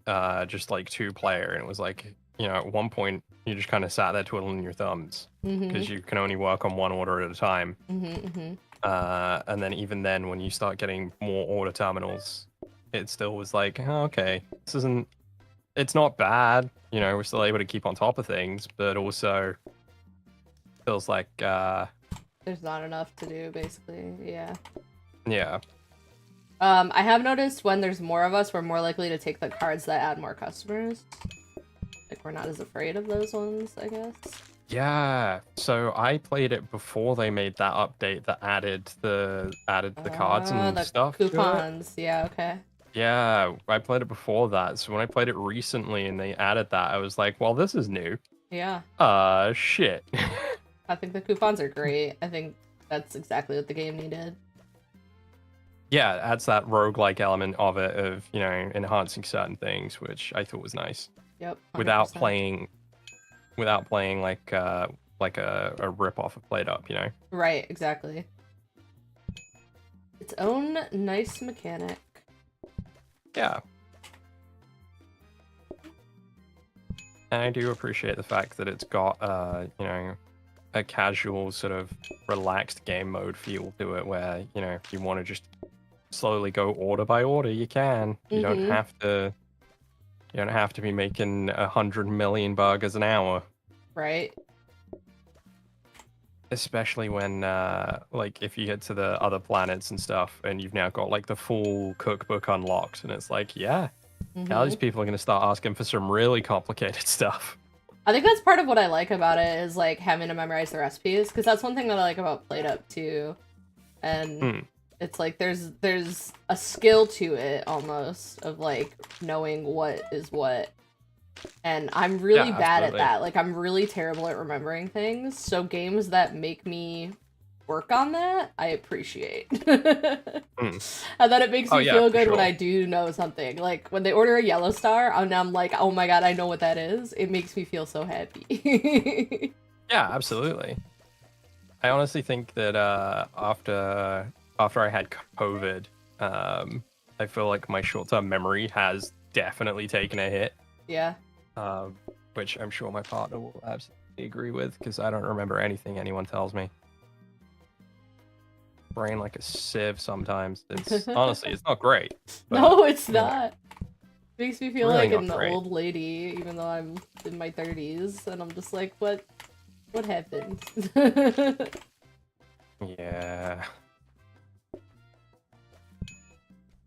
[SPEAKER 1] just like 2-player, and it was like, at one point you just kind of sat there twiddling your thumbs because you can only work on one order at a time. And then even then, when you start getting more order terminals, it still was like, oh, okay, it's not bad. We're still able to keep on top of things, but also feels like
[SPEAKER 2] there's not enough to do, basically. Yeah.
[SPEAKER 1] Yeah.
[SPEAKER 2] I have noticed when there's more of us, we're more likely to take the cards that add more customers. Like, we're not as afraid of those ones, I guess.
[SPEAKER 1] Yeah. So I played it before they made that update that added the cards and
[SPEAKER 2] The
[SPEAKER 1] stuff
[SPEAKER 2] coupons.
[SPEAKER 1] to it.
[SPEAKER 2] Yeah, okay.
[SPEAKER 1] Yeah, I played it before that. So when I played it recently and they added that, I was like, well, this is new.
[SPEAKER 2] Yeah.
[SPEAKER 1] Shit.
[SPEAKER 2] I think the coupons are great. I think that's exactly what the game needed.
[SPEAKER 1] Yeah, it adds that roguelike element of it, of, enhancing certain things, which I thought was nice.
[SPEAKER 2] Yep. 100%.
[SPEAKER 1] Without playing like a rip off of PlateUp,
[SPEAKER 2] Right, exactly. Its own nice mechanic.
[SPEAKER 1] Yeah. And I do appreciate the fact that it's got a casual sort of relaxed game mode feel to it, where, if you want to just slowly go order by order, you can. You don't have to be making 100 million burgers an hour.
[SPEAKER 2] Right.
[SPEAKER 1] Especially when like if you get to the other planets and stuff and you've now got like the full cookbook unlocked, and it's like, yeah, now these people are going to start asking for some really complicated stuff.
[SPEAKER 2] I think that's part of what I like about it, is like having to memorize the recipes, because that's one thing that I like about PlateUp too. And it's like there's a skill to it almost, of like knowing what is what. And I'm really bad at that. Like, I'm really terrible at remembering things. So games that make me work on that, I appreciate. And then it makes me feel good when I do know something. Like, when they order a yellow star, and I'm like, oh my god, I know what that is. It makes me feel so happy.
[SPEAKER 1] Yeah, absolutely. I honestly think that after I had COVID, I feel like my short-term memory has definitely taken a hit.
[SPEAKER 2] Yeah.
[SPEAKER 1] Which I'm sure my partner will absolutely agree with, because I don't remember anything anyone tells me. Brain like a sieve sometimes. It's honestly, it's not great.
[SPEAKER 2] But, no, it's not. It makes me feel
[SPEAKER 1] really
[SPEAKER 2] like an old lady, even though I'm in my 30s, and I'm just like, what happened?
[SPEAKER 1] Yeah.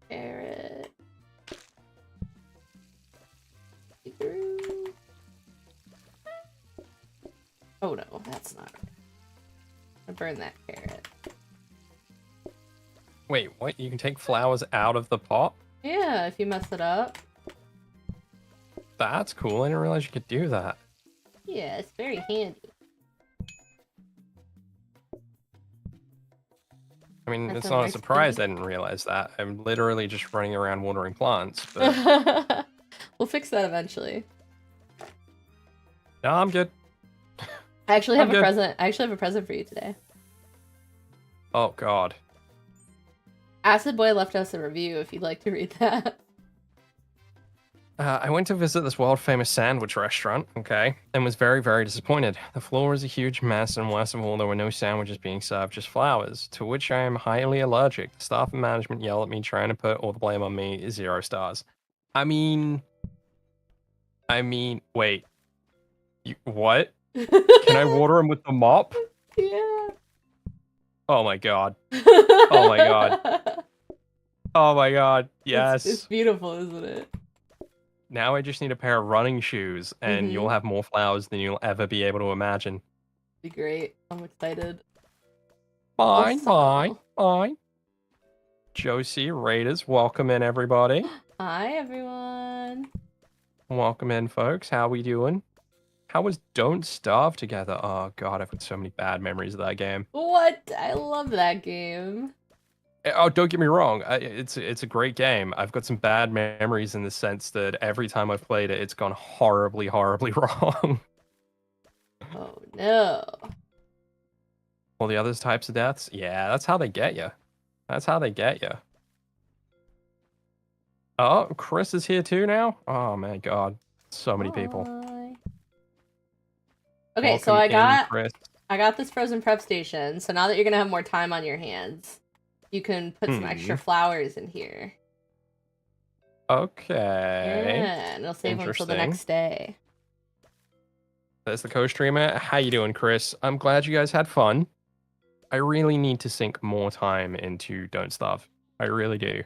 [SPEAKER 2] Carrot. Oh no, that's not right. I burned that carrot.
[SPEAKER 1] Wait, what? You can take flowers out of the pot?
[SPEAKER 2] Yeah, if you mess it up.
[SPEAKER 1] That's cool. I didn't realize you could do that.
[SPEAKER 2] Yeah, it's very handy.
[SPEAKER 1] I mean, it's not a surprise I didn't realize that. I'm literally just running around watering plants, but...
[SPEAKER 2] We'll fix that eventually.
[SPEAKER 1] No, I'm good.
[SPEAKER 2] I actually have a present. I actually have a present for you today.
[SPEAKER 1] Oh, God.
[SPEAKER 2] Acid Boy left us a review if you'd like to read that.
[SPEAKER 1] I went to visit this world-famous sandwich restaurant, okay, and was very, very disappointed. The floor was a huge mess, and worst of all, there were no sandwiches being served, just flowers, to which I am highly allergic. The staff and management yell at me, trying to put all the blame on me. 0 stars. I mean, wait. What? Can I water them with the mop?
[SPEAKER 2] Yeah.
[SPEAKER 1] Oh my god. Oh my god. Oh my god. Yes.
[SPEAKER 2] It's beautiful, isn't it?
[SPEAKER 1] Now I just need a pair of running shoes, and you'll have more flowers than you'll ever be able to imagine.
[SPEAKER 2] Be great. I'm excited.
[SPEAKER 1] Fine. Josie, Raiders, welcome in, everybody.
[SPEAKER 2] Hi, everyone.
[SPEAKER 1] Welcome in, folks. How we doing? How was Don't Starve Together? Oh god, I've got so many bad memories of that game.
[SPEAKER 2] What? I love that game.
[SPEAKER 1] Oh, don't get me wrong. It's a great game. I've got some bad memories in the sense that every time I've played it, it's gone horribly, horribly wrong.
[SPEAKER 2] Oh, no.
[SPEAKER 1] All the other types of deaths? Yeah, that's how they get you. That's how they get you. Oh, Chris is here too now? Oh, my God. So many people.
[SPEAKER 2] Okay, so I got this frozen prep station. So now that you're going to have more time on your hands, you can put some extra flowers in here.
[SPEAKER 1] Okay.
[SPEAKER 2] Yeah, and it'll save them until the next day.
[SPEAKER 1] There's the co-streamer. How you doing, Chris? I'm glad you guys had fun. I really need to sink more time into Don't Starve. I really do.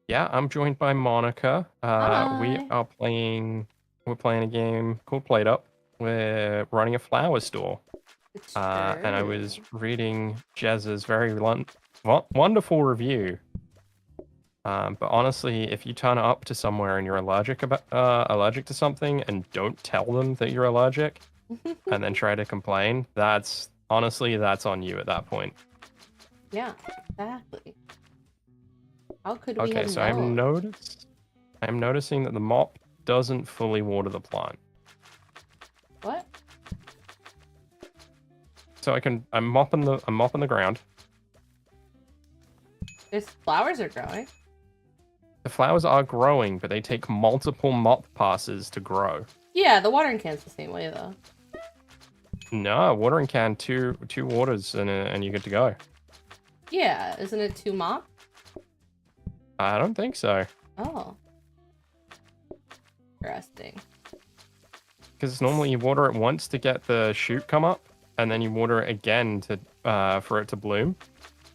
[SPEAKER 1] Yeah, I'm joined by Monica. We're playing a game called PlateUp. We're running a flower store. And I was reading Jez's very wonderful review. But honestly, if you turn up to somewhere and you're allergic to something and don't tell them that you're allergic, and then try to complain, that's on you at that point.
[SPEAKER 2] Yeah, exactly. How could we have known?
[SPEAKER 1] Okay, so I'm noticing that the mop doesn't fully water the plant.
[SPEAKER 2] What?
[SPEAKER 1] So I'm mopping the ground.
[SPEAKER 2] There's flowers are growing.
[SPEAKER 1] The flowers are growing, but they take multiple mop passes to grow.
[SPEAKER 2] Yeah, the watering can's the same way though.
[SPEAKER 1] No, watering can two waters and you're good to go.
[SPEAKER 2] Yeah, isn't it 2 mop?
[SPEAKER 1] I don't think so.
[SPEAKER 2] Oh. Interesting.
[SPEAKER 1] Because normally you water it once to get the shoot come up, and then you water it again to for it to bloom.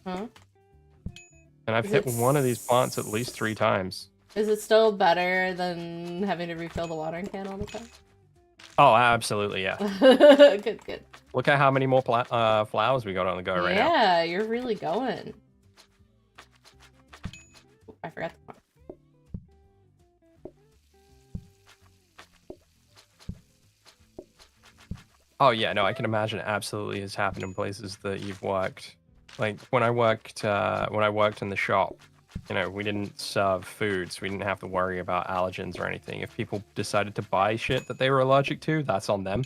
[SPEAKER 2] Huh?
[SPEAKER 1] And I've hit one of these plants at least 3 times.
[SPEAKER 2] Is it still better than having to refill the watering can all the time?
[SPEAKER 1] Oh, absolutely, yeah.
[SPEAKER 2] Good.
[SPEAKER 1] Look at how many more flowers we got on the go right now.
[SPEAKER 2] Yeah, you're really going. Oh, I forgot the part.
[SPEAKER 1] Oh yeah, no, I can imagine it absolutely has happened in places that you've worked. Like when I worked in the shop, you know, we didn't serve food, so we didn't have to worry about allergens or anything. If people decided to buy shit that they were allergic to, that's on them.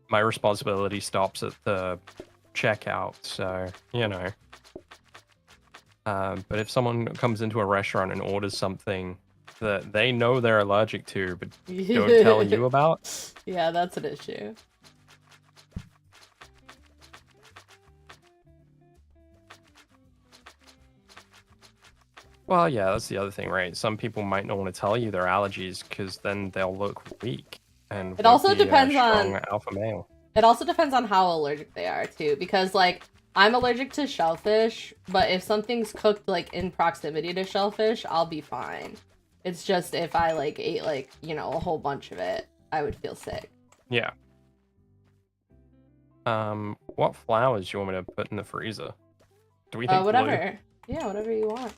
[SPEAKER 1] My responsibility stops at the checkout, so you know. But if someone comes into a restaurant and orders something that they know they're allergic to, but don't tell you about,
[SPEAKER 2] yeah, that's an issue.
[SPEAKER 1] Well, yeah, that's the other thing, right? Some people might not want to tell you their allergies because then they'll look weak. And
[SPEAKER 2] it also depends on
[SPEAKER 1] alpha male.
[SPEAKER 2] It also depends on how allergic they are too, because like I'm allergic to shellfish, but if something's cooked like in proximity to shellfish, I'll be fine. It's just if I like ate like, you know, a whole bunch of it, I would feel sick.
[SPEAKER 1] Yeah. What flowers do you want me to put in the freezer? Do we think
[SPEAKER 2] whatever.
[SPEAKER 1] Blue?
[SPEAKER 2] Yeah, whatever you want.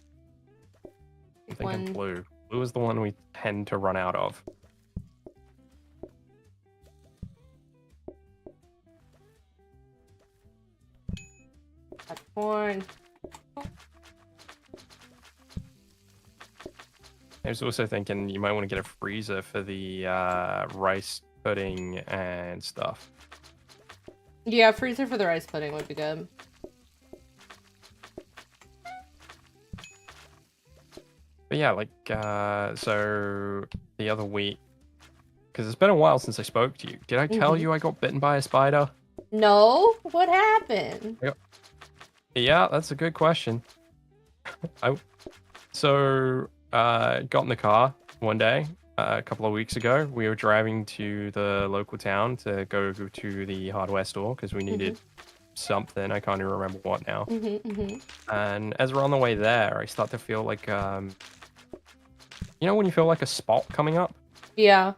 [SPEAKER 1] I'm thinking blue. Blue is the one we tend to run out of.
[SPEAKER 2] Got corn.
[SPEAKER 1] I was also thinking you might want to get a freezer for the rice pudding and stuff.
[SPEAKER 2] Yeah, freezer for the rice pudding would be good.
[SPEAKER 1] But yeah, like, so the other week, because it's been a while since I spoke to you. Did I tell you I got bitten by a spider?
[SPEAKER 2] No? What happened?
[SPEAKER 1] Yeah, that's a good question. Got in the car one day, a couple of weeks ago. We were driving to the local town to go to the hardware store because we needed something. I can't even remember what now. And as we're on the way there, I start to feel like, you know when you feel like a spot coming up?
[SPEAKER 2] Yeah.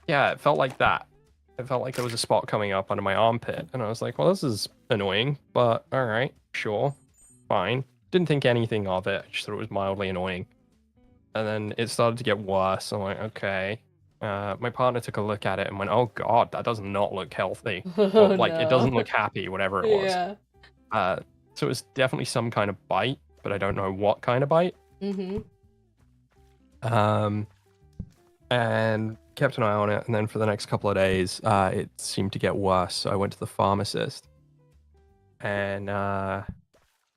[SPEAKER 1] Yeah, it felt like that. It felt like there was a spot coming up under my armpit. And I was like, well, this is annoying, but all right, sure, fine. Didn't think anything of it. I just thought it was mildly annoying. And then it started to get worse. I'm like, okay. My partner took a look at it and went, oh, God, that does not look healthy. Or, like, it doesn't look happy, whatever it was.
[SPEAKER 2] Yeah.
[SPEAKER 1] So it was definitely some kind of bite, but I don't know what kind of bite. And kept an eye on it, and then for the next couple of days, it seemed to get worse. So I went to the pharmacist, and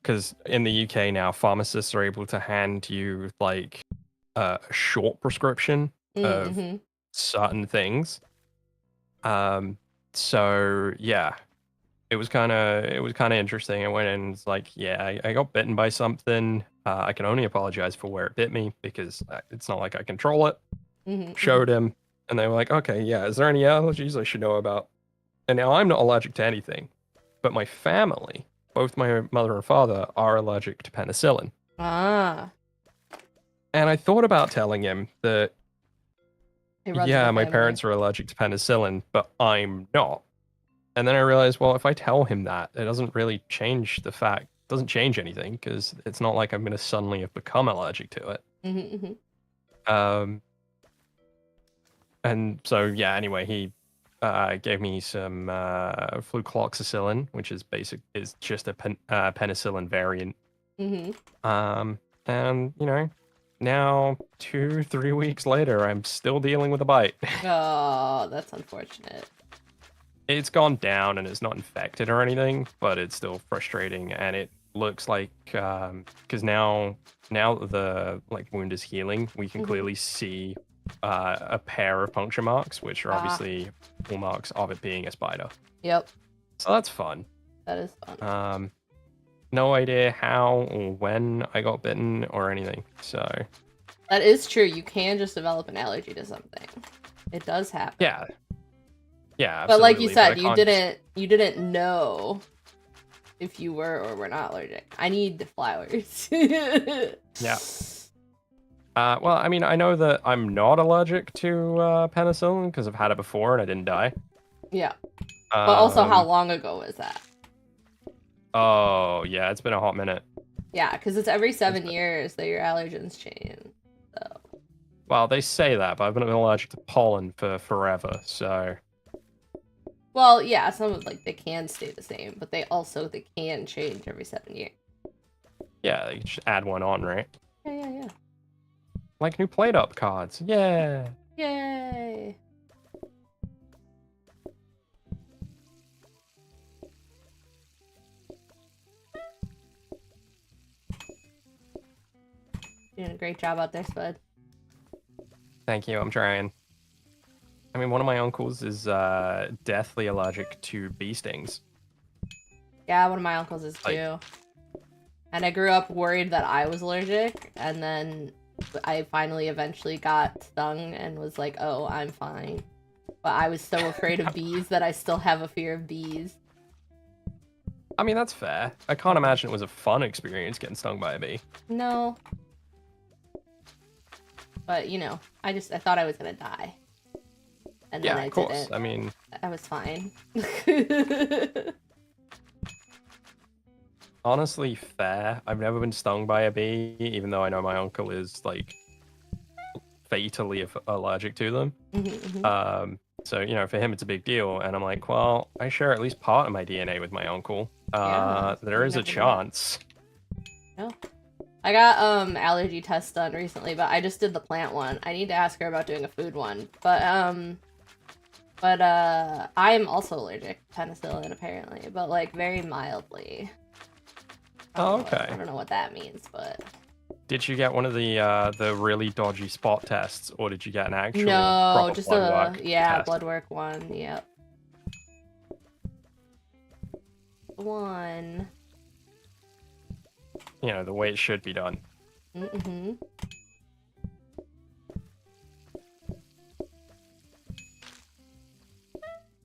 [SPEAKER 1] because in the UK now, pharmacists are able to hand you like a short prescription of certain things. So yeah, it was kind of interesting. I went in and was like, yeah, I got bitten by something. I can only apologize for where it bit me because it's not like I control it. Showed him, and they were like, okay, yeah, is there any allergies I should know about? And now I'm not allergic to anything, but my family, both my mother and father, are allergic to penicillin. And I thought about telling him that, yeah, my parents are allergic to penicillin, but I'm not. And then I realized, well, if I tell him that, it doesn't really change the fact, it doesn't change anything, because it's not like I'm going to suddenly have become allergic to it. And so, yeah, anyway, he gave me some flucloxacillin, which is just a penicillin variant. And, you know, now 2-3 weeks later, I'm still dealing with a bite.
[SPEAKER 2] Oh, that's unfortunate.
[SPEAKER 1] It's gone down and it's not infected or anything, but it's still frustrating. And it looks like, because now that the wound is healing, we can clearly see a pair of puncture marks, which are obviously hallmarks of it being a spider.
[SPEAKER 2] Yep.
[SPEAKER 1] So that's fun.
[SPEAKER 2] That is fun.
[SPEAKER 1] No idea how or when I got bitten or anything. So
[SPEAKER 2] that is true. You can just develop an allergy to something. It does happen.
[SPEAKER 1] Yeah. Yeah.
[SPEAKER 2] But like you said, you didn't know if you were or were not allergic. I need the flowers.
[SPEAKER 1] Yeah. Well, I mean, I know that I'm not allergic to penicillin because I've had it before and I didn't die.
[SPEAKER 2] Yeah. But also, how long ago was that?
[SPEAKER 1] Oh, yeah, it's been a hot minute.
[SPEAKER 2] Yeah, because it's every 7 years that your allergens change. So.
[SPEAKER 1] Well, they say that, but I've been allergic to pollen for forever, so...
[SPEAKER 2] Well, yeah, some of, they can stay the same, but they can change every 7 years.
[SPEAKER 1] Yeah, they just add one on, right?
[SPEAKER 2] Yeah.
[SPEAKER 1] Like new PlateUp cards. Yeah.
[SPEAKER 2] Yay. Doing a great job out there, Spud.
[SPEAKER 1] Thank you, I'm trying. I mean, one of my uncles is deathly allergic to bee stings.
[SPEAKER 2] Yeah, one of my uncles is too. And I grew up worried that I was allergic, and then I eventually got stung and was like, oh, I'm fine. But I was so afraid of bees that I still have a fear of bees.
[SPEAKER 1] I mean, that's fair. I can't imagine it was a fun experience getting stung by a bee.
[SPEAKER 2] No. But, you know, I thought I was gonna die. And
[SPEAKER 1] yeah,
[SPEAKER 2] then I
[SPEAKER 1] of course.
[SPEAKER 2] didn't.
[SPEAKER 1] I mean,
[SPEAKER 2] I was fine.
[SPEAKER 1] Honestly, fair. I've never been stung by a bee, even though I know my uncle is like fatally allergic to them. So, you know, for him, it's a big deal. And I'm like, well, I share at least part of my DNA with my uncle. There is a chance.
[SPEAKER 2] No. I got allergy tests done recently, but I just did the plant one. I need to ask her about doing a food one. But I am also allergic to penicillin apparently, but like very mildly.
[SPEAKER 1] Oh, okay.
[SPEAKER 2] I don't know what that means, but
[SPEAKER 1] did you get one of the really dodgy spot tests, or did you get an actual
[SPEAKER 2] proper just
[SPEAKER 1] blood work test?
[SPEAKER 2] blood work one. Yep. One.
[SPEAKER 1] You know, the way it should be done.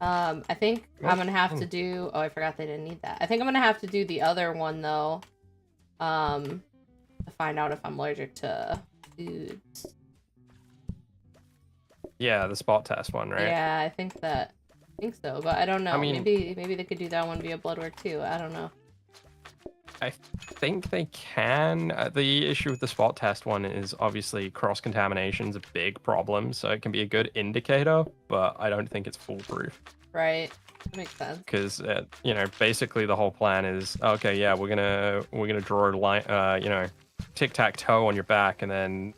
[SPEAKER 2] I think I'm gonna have to do. Oh, I forgot they didn't need that. I think I'm gonna have to do the other one though. To find out if I'm allergic to foods.
[SPEAKER 1] Yeah, the spot test one, right?
[SPEAKER 2] Yeah, I think so, but I don't know. I mean, maybe they could do that one via blood work too. I don't know.
[SPEAKER 1] I think they can. The issue with the spot test one is obviously cross-contamination is a big problem, so it can be a good indicator, but I don't think it's foolproof.
[SPEAKER 2] Right. That makes sense.
[SPEAKER 1] Because you know, basically the whole plan is okay. Yeah, we're gonna draw a line. You know, tic-tac-toe on your back, and then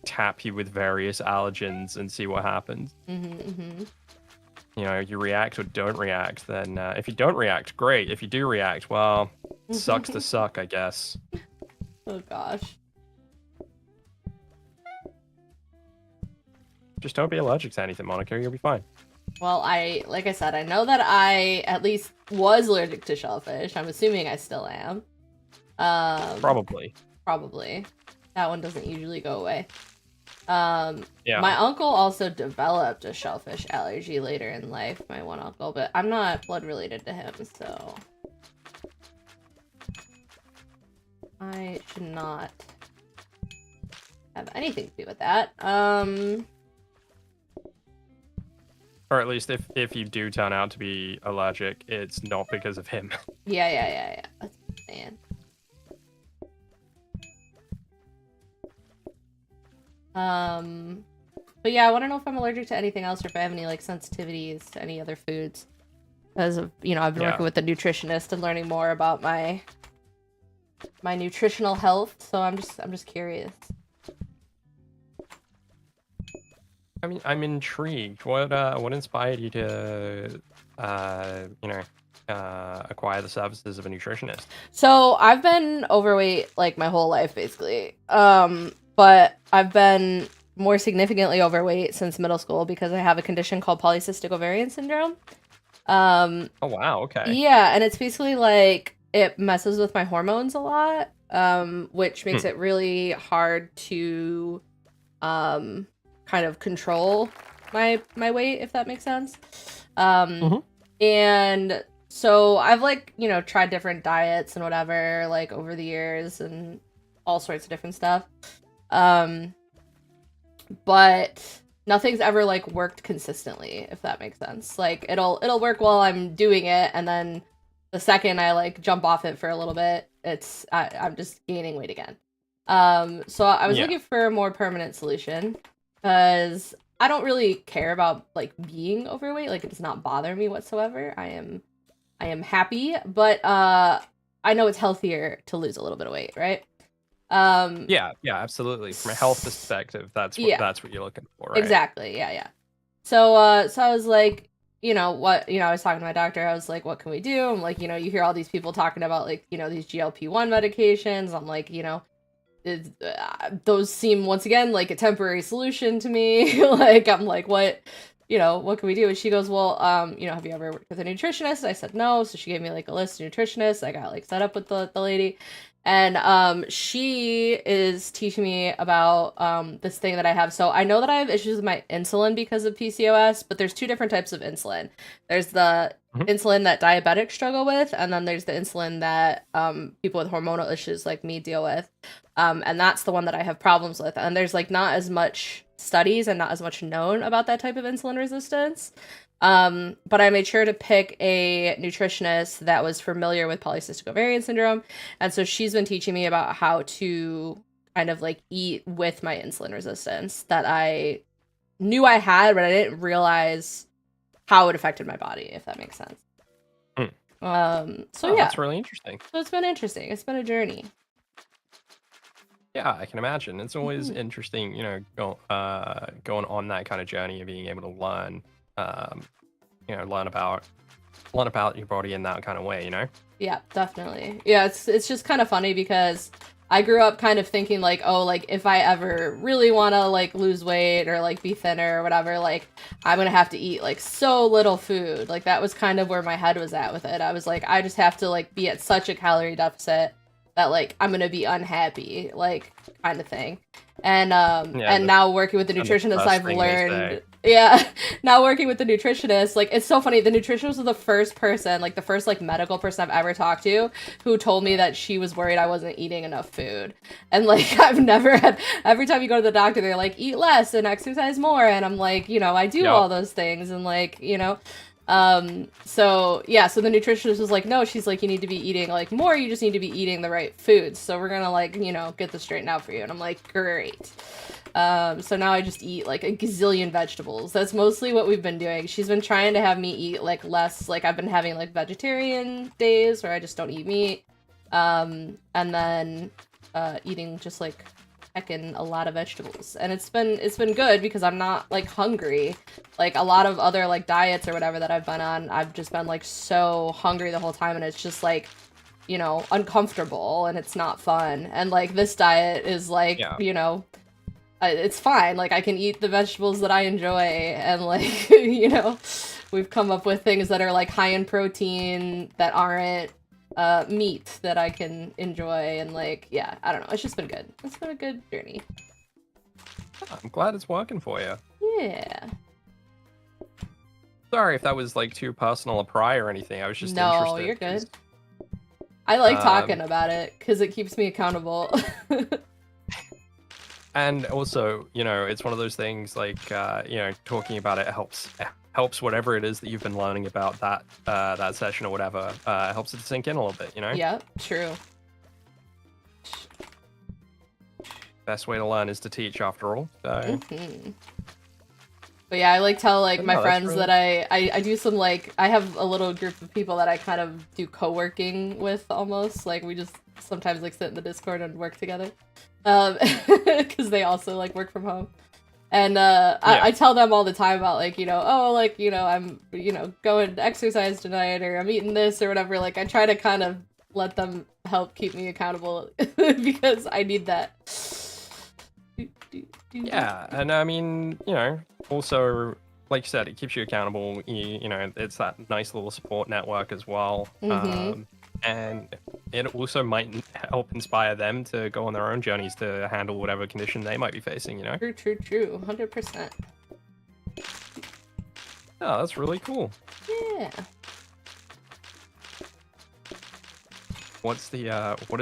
[SPEAKER 1] tap you with various allergens and see what happens. You know, you react or don't react. Then if you don't react, great. If you do react, well, sucks to suck, I guess.
[SPEAKER 2] Oh gosh.
[SPEAKER 1] Just don't be allergic to anything, Monica. You'll be fine.
[SPEAKER 2] Well, like I said, I know that I at least was allergic to shellfish. I'm assuming I still am.
[SPEAKER 1] Probably.
[SPEAKER 2] That one doesn't usually go away.
[SPEAKER 1] Yeah.
[SPEAKER 2] My uncle also developed a shellfish allergy later in life, my one uncle, but I'm not blood related to him, so I should not have anything to do with that.
[SPEAKER 1] Or at least if you do turn out to be allergic, it's not because of him.
[SPEAKER 2] Yeah. That's what I'm saying. But yeah, I want to know if I'm allergic to anything else or if I have any like sensitivities to any other foods. Because of, you know, I've been working with a nutritionist and learning more about my nutritional health, so I'm just curious.
[SPEAKER 1] I mean, I'm intrigued. What inspired you to acquire the services of a nutritionist?
[SPEAKER 2] So I've been overweight like my whole life basically. But I've been more significantly overweight since middle school because I have a condition called polycystic ovarian syndrome.
[SPEAKER 1] Oh wow, okay.
[SPEAKER 2] Yeah, and it's basically like it messes with my hormones a lot, which makes it really hard to kind of control my weight, if that makes sense. And so I've like, you know, tried different diets and whatever like over the years and all sorts of different stuff. But nothing's ever like worked consistently, if that makes sense. Like it'll work while I'm doing it, and then the second I like jump off it for a little bit, I'm just gaining weight again. So I was looking for a more permanent solution because I don't really care about like being overweight. Like it does not bother me whatsoever. I am happy, but I know it's healthier to lose a little bit of weight, right?
[SPEAKER 1] Yeah, absolutely. From a health perspective, that's what you're looking for, right?
[SPEAKER 2] Exactly. Yeah. So I was like, I was talking to my doctor. I was like, what can we do? I'm like, you hear all these people talking about like, these GLP-1 medications. I'm like, those seem once again like a temporary solution to me. Like, I'm like, what can we do? And she goes, well, have you ever worked with a nutritionist? I said no. So she gave me like a list of nutritionists. I got like set up with the lady. And she is teaching me about this thing that I have. So I know that I have issues with my insulin because of PCOS, but there's two different types of insulin. There's the insulin that diabetics struggle with, and then there's the insulin that people with hormonal issues like me deal with. And that's the one that I have problems with. And there's like not as much studies and not as much known about that type of insulin resistance. But I made sure to pick a nutritionist that was familiar with polycystic ovarian syndrome. And so she's been teaching me about how to kind of like eat with my insulin resistance that I knew I had, but I didn't realize how it affected my body, if that makes sense. So yeah,
[SPEAKER 1] that's really interesting.
[SPEAKER 2] So it's been interesting. It's been a journey.
[SPEAKER 1] Yeah, I can imagine. It's always interesting, you know, going on that kind of journey and being able to learn, you know, learn about your body in that kind of way, you know?
[SPEAKER 2] Yeah, definitely. Yeah, it's just kind of funny because I grew up kind of thinking like, oh, like if I ever really want to like lose weight or like be thinner or whatever, like I'm going to have to eat like so little food. Like that was kind of where my head was at with it. I was like, I just have to like be at such a calorie deficit that like I'm going to be unhappy, like kind of thing. And and now working with the nutritionist, I've learned, now working with the nutritionist, like it's so funny. The nutritionist was the first person, like the first like medical person I've ever talked to who told me that she was worried I wasn't eating enough food. And like I've never had, every time you go to the doctor, they're like, eat less and exercise more. And I'm like, you know, I do all those things. And like, you know, so yeah, so the nutritionist was like, no, she's like, you need to be eating like more, you just need to be eating the right foods. So we're gonna like, you know, get this straightened out for you. And I'm like, great. So now I just eat like a gazillion vegetables. That's mostly what we've been doing. She's been trying to have me eat like less, like I've been having like vegetarian days where I just don't eat meat. And then, eating just like heckin' a lot of vegetables, and it's been good because I'm not like hungry like a lot of other like diets or whatever that I've been on. I've just been like so hungry the whole time, and it's just like, you know, uncomfortable and it's not fun. And like this diet is like, you know, it's fine, like I can eat the vegetables that I enjoy, and like you know, we've come up with things that are like high in protein that aren't meat that I can enjoy. And like, yeah, I don't know, it's just been good. It's been a good journey.
[SPEAKER 1] I'm glad it's working for you.
[SPEAKER 2] Yeah.
[SPEAKER 1] Sorry if that was like too personal a pry or anything. I was just interested.
[SPEAKER 2] No, you're good. I like talking about it because it keeps me accountable.
[SPEAKER 1] And also, you know, it's one of those things like, you know, talking about it helps whatever it is that you've been learning about that that session or whatever, helps it to sink in a little bit, you know?
[SPEAKER 2] Yeah, true.
[SPEAKER 1] Best way to learn is to teach, after all. So.
[SPEAKER 2] But yeah, I like tell like my friends that I do some like, I have a little group of people that I kind of do co-working with almost. Like we just sometimes like sit in the Discord and work together. Because they also like work from home. And I tell them all the time about like, you know, oh, like, you know, I'm, you know, going to exercise tonight, or I'm eating this or whatever. Like I try to kind of let them help keep me accountable because I need that.
[SPEAKER 1] Yeah, and I mean, you know, also, like you said, it keeps you accountable. You know, it's that nice little support network as well. And it also might help inspire them to go on their own journeys to handle whatever condition they might be facing, you know?
[SPEAKER 2] True. 100%.
[SPEAKER 1] Oh, that's really cool.
[SPEAKER 2] Yeah.
[SPEAKER 1] What is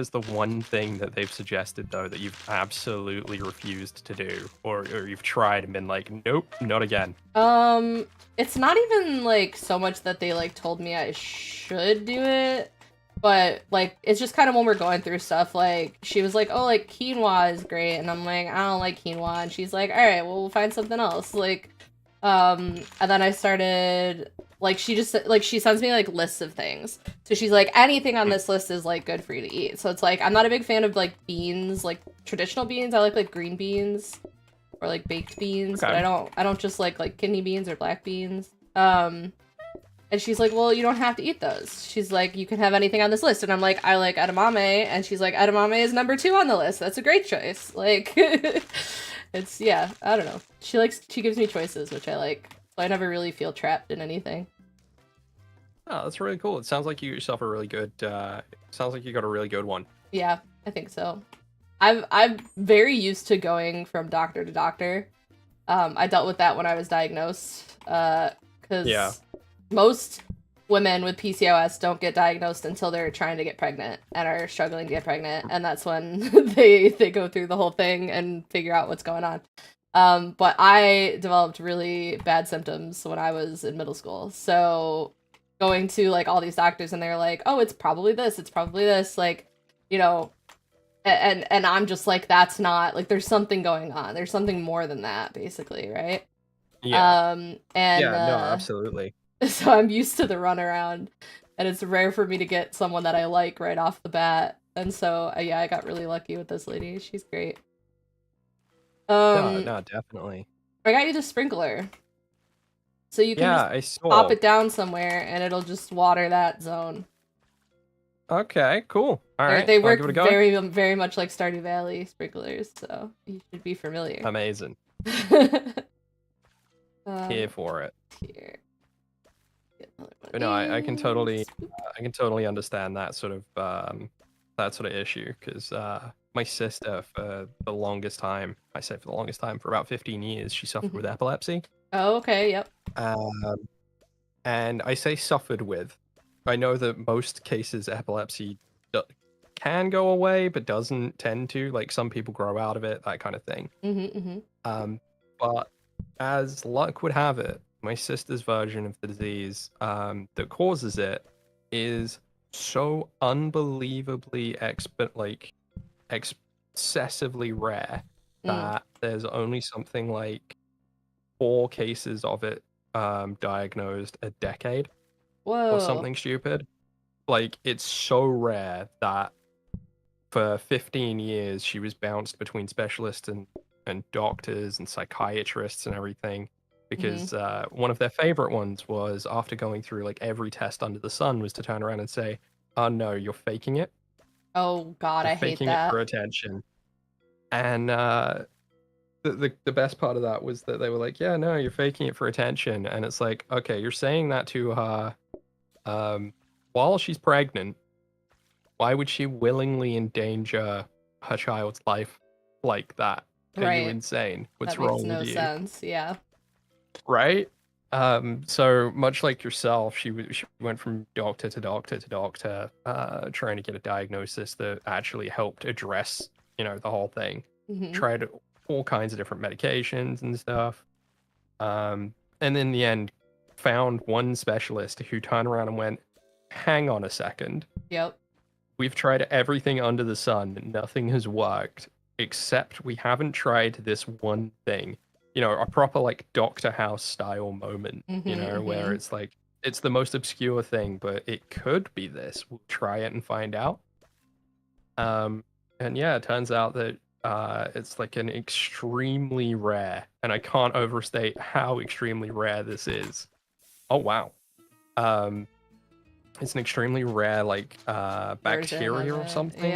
[SPEAKER 1] the one thing that they've suggested though that you've absolutely refused to do, or you've tried and been like, nope, not again?
[SPEAKER 2] It's not even like so much that they like told me I should do it, but like it's just kind of when we're going through stuff, like she was like, oh, like quinoa is great, and I'm like, I don't like quinoa, and she's like, all right, well, we'll find something else. Like, and then I started, like, she just, like, she sends me, like, lists of things. So she's like, anything on this list is, like, good for you to eat. So it's, like, I'm not a big fan of, like, beans, like, traditional beans. I like, green beans or, like, baked beans. Okay. But I don't just like, kidney beans or black beans. And she's like, well, you don't have to eat those. She's like, you can have anything on this list. And I'm like, I like edamame. And she's like, edamame is number 2 on the list. That's a great choice. Like, it's, yeah, I don't know. She gives me choices, which I like. So I never really feel trapped in anything.
[SPEAKER 1] Oh, that's really cool. It sounds like you yourself are really good. Sounds like you got a really good one.
[SPEAKER 2] Yeah, I think so. I'm very used to going from doctor to doctor. I dealt with that when I was diagnosed. Because most women with PCOS don't get diagnosed until they're trying to get pregnant and are struggling to get pregnant, and that's when they go through the whole thing and figure out what's going on. But I developed really bad symptoms when I was in middle school, so going to like all these doctors and they're like, oh, it's probably this, like, you know, and I'm just like, that's not, like, there's something going on, there's something more than that, basically, right?
[SPEAKER 1] Yeah.
[SPEAKER 2] And
[SPEAKER 1] Yeah, no, absolutely.
[SPEAKER 2] So I'm used to the runaround, and it's rare for me to get someone that I like right off the bat. And so, yeah, I got really lucky with this lady. She's great.
[SPEAKER 1] No, definitely.
[SPEAKER 2] I got you the sprinkler. So you can just pop it down somewhere, and it'll just water that zone.
[SPEAKER 1] Okay, cool. All right.
[SPEAKER 2] They work very, very much like Stardew Valley sprinklers, so you should be familiar.
[SPEAKER 1] Amazing. Here for it.
[SPEAKER 2] Here.
[SPEAKER 1] But no, I can totally understand that sort of issue, because my sister, for the longest time, for about 15 years, she suffered with epilepsy.
[SPEAKER 2] Oh, okay, yep.
[SPEAKER 1] And I say suffered with. I know that most cases epilepsy can go away, but doesn't tend to. Like, some people grow out of it, that kind of thing. But as luck would have it, my sister's version of the disease that causes it is so unbelievably excessively rare that there's only something like 4 cases of it diagnosed a decade.
[SPEAKER 2] Whoa.
[SPEAKER 1] Or something stupid. Like, it's so rare that for 15 years she was bounced between specialists and doctors and psychiatrists and everything, because one of their favorite ones was, after going through like every test under the sun, was to turn around and say, oh no, you're faking it.
[SPEAKER 2] Oh god, I hate that.
[SPEAKER 1] Faking it for attention. And the best part of that was that they were like, yeah, no, you're faking it for attention. And it's like, okay, you're saying that to her while she's pregnant. Why would she willingly endanger her child's life like that? Are you insane? What's wrong with you? That makes no
[SPEAKER 2] sense. Yeah.
[SPEAKER 1] Right? So much like yourself, she went from doctor to doctor to doctor, trying to get a diagnosis that actually helped address, the whole thing. Tried all kinds of different medications and stuff. And in the end, found one specialist who turned around and went, hang on a second.
[SPEAKER 2] Yep.
[SPEAKER 1] We've tried everything under the sun. Nothing has worked, except we haven't tried this one thing. A proper like Doctor House style moment, where it's like, it's the most obscure thing, but it could be this. We'll try it and find out. And yeah, it turns out that it's like an extremely rare, and I can't overstate how extremely rare this is. Oh wow. It's an extremely rare like bacteria or something.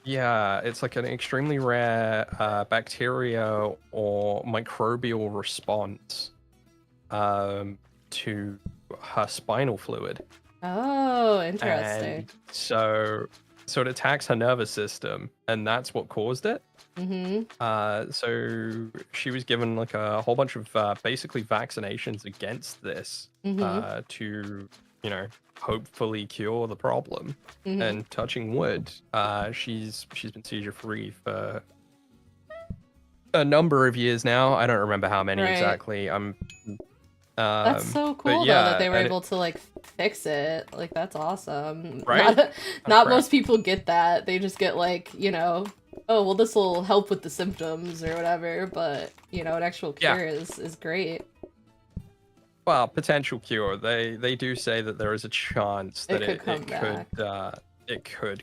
[SPEAKER 1] Yeah, it's like an extremely rare bacteria or microbial response to her spinal fluid.
[SPEAKER 2] Oh, interesting.
[SPEAKER 1] And so it attacks her nervous system, and that's what caused it. So she was given like a whole bunch of basically vaccinations against this to, hopefully cure the problem. And touching wood, she's been seizure free for a number of years now. I don't remember how many exactly.
[SPEAKER 2] That's so cool, though, that they were able to like fix it. Like, that's awesome.
[SPEAKER 1] Right?
[SPEAKER 2] Not most people get that. They just get like, oh, well, this will help with the symptoms or whatever. But an actual cure is great.
[SPEAKER 1] Well, potential cure. They do say that there is a chance that it could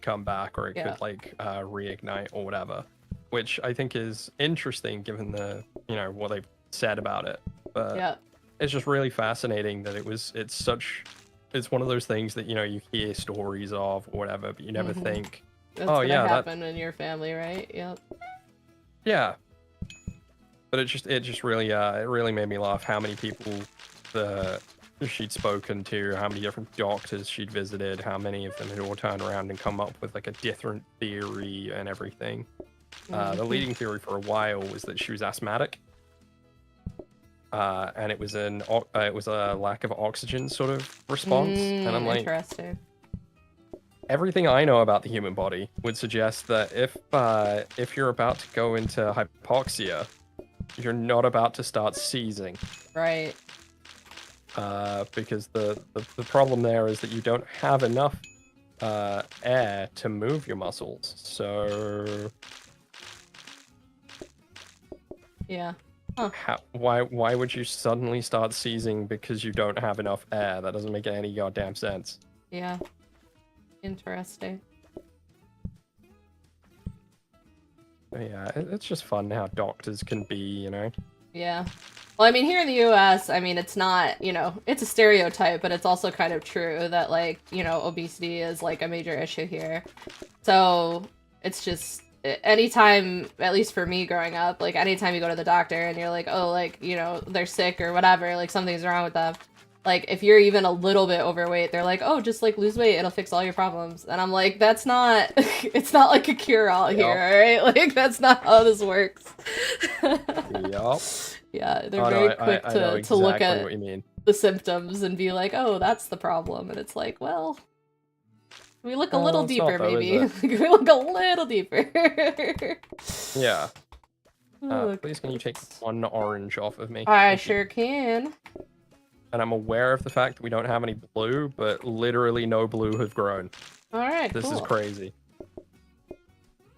[SPEAKER 1] come back, or it could like reignite or whatever, which I think is interesting given the what they've said about it. But it's just really fascinating that it's one of those things that you hear stories of or whatever, but you never think,
[SPEAKER 2] that's gonna happen in your family, right? Yep.
[SPEAKER 1] Yeah. But it just really made me laugh how many people she'd spoken to, how many different doctors she'd visited, how many of them had all turned around and come up with like a different theory and everything. The leading theory for a while was that she was asthmatic. and it was a lack of oxygen sort of response, and I'm like,
[SPEAKER 2] interesting.
[SPEAKER 1] Everything I know about the human body would suggest that if you're about to go into hypoxia, you're not about to start seizing.
[SPEAKER 2] Right.
[SPEAKER 1] Because the problem there is that you don't have enough air to move your muscles. So
[SPEAKER 2] yeah. Huh.
[SPEAKER 1] Why would you suddenly start seizing because you don't have enough air? That doesn't make any goddamn sense.
[SPEAKER 2] Yeah. Interesting.
[SPEAKER 1] Yeah, it's just fun how doctors can be, you know?
[SPEAKER 2] Yeah. Well, I mean, here in the US, I mean, it's not, you know, it's a stereotype, but it's also kind of true that, like, you know, obesity is, like, a major issue here. So, it's just, anytime, at least for me growing up, like, anytime you go to the doctor and you're like, oh, like, you know, they're sick or whatever, like, something's wrong with them. Like, if you're even a little bit overweight, they're like, oh, just, like, lose weight, it'll fix all your problems. And I'm like, that's not, it's not like a cure-all here, alright? Like, that's not how this works.
[SPEAKER 1] Yup.
[SPEAKER 2] Yeah, they're very quick to
[SPEAKER 1] exactly
[SPEAKER 2] look at
[SPEAKER 1] what you mean.
[SPEAKER 2] the symptoms and be like, oh, that's the problem. And it's like, well, we look a little deeper,
[SPEAKER 1] though,
[SPEAKER 2] maybe. We look a little deeper.
[SPEAKER 1] Yeah.
[SPEAKER 2] Oh,
[SPEAKER 1] please can you take one orange off of me?
[SPEAKER 2] I sure can.
[SPEAKER 1] And I'm aware of the fact that we don't have any blue, but literally no blue have grown.
[SPEAKER 2] Alright,
[SPEAKER 1] This is crazy.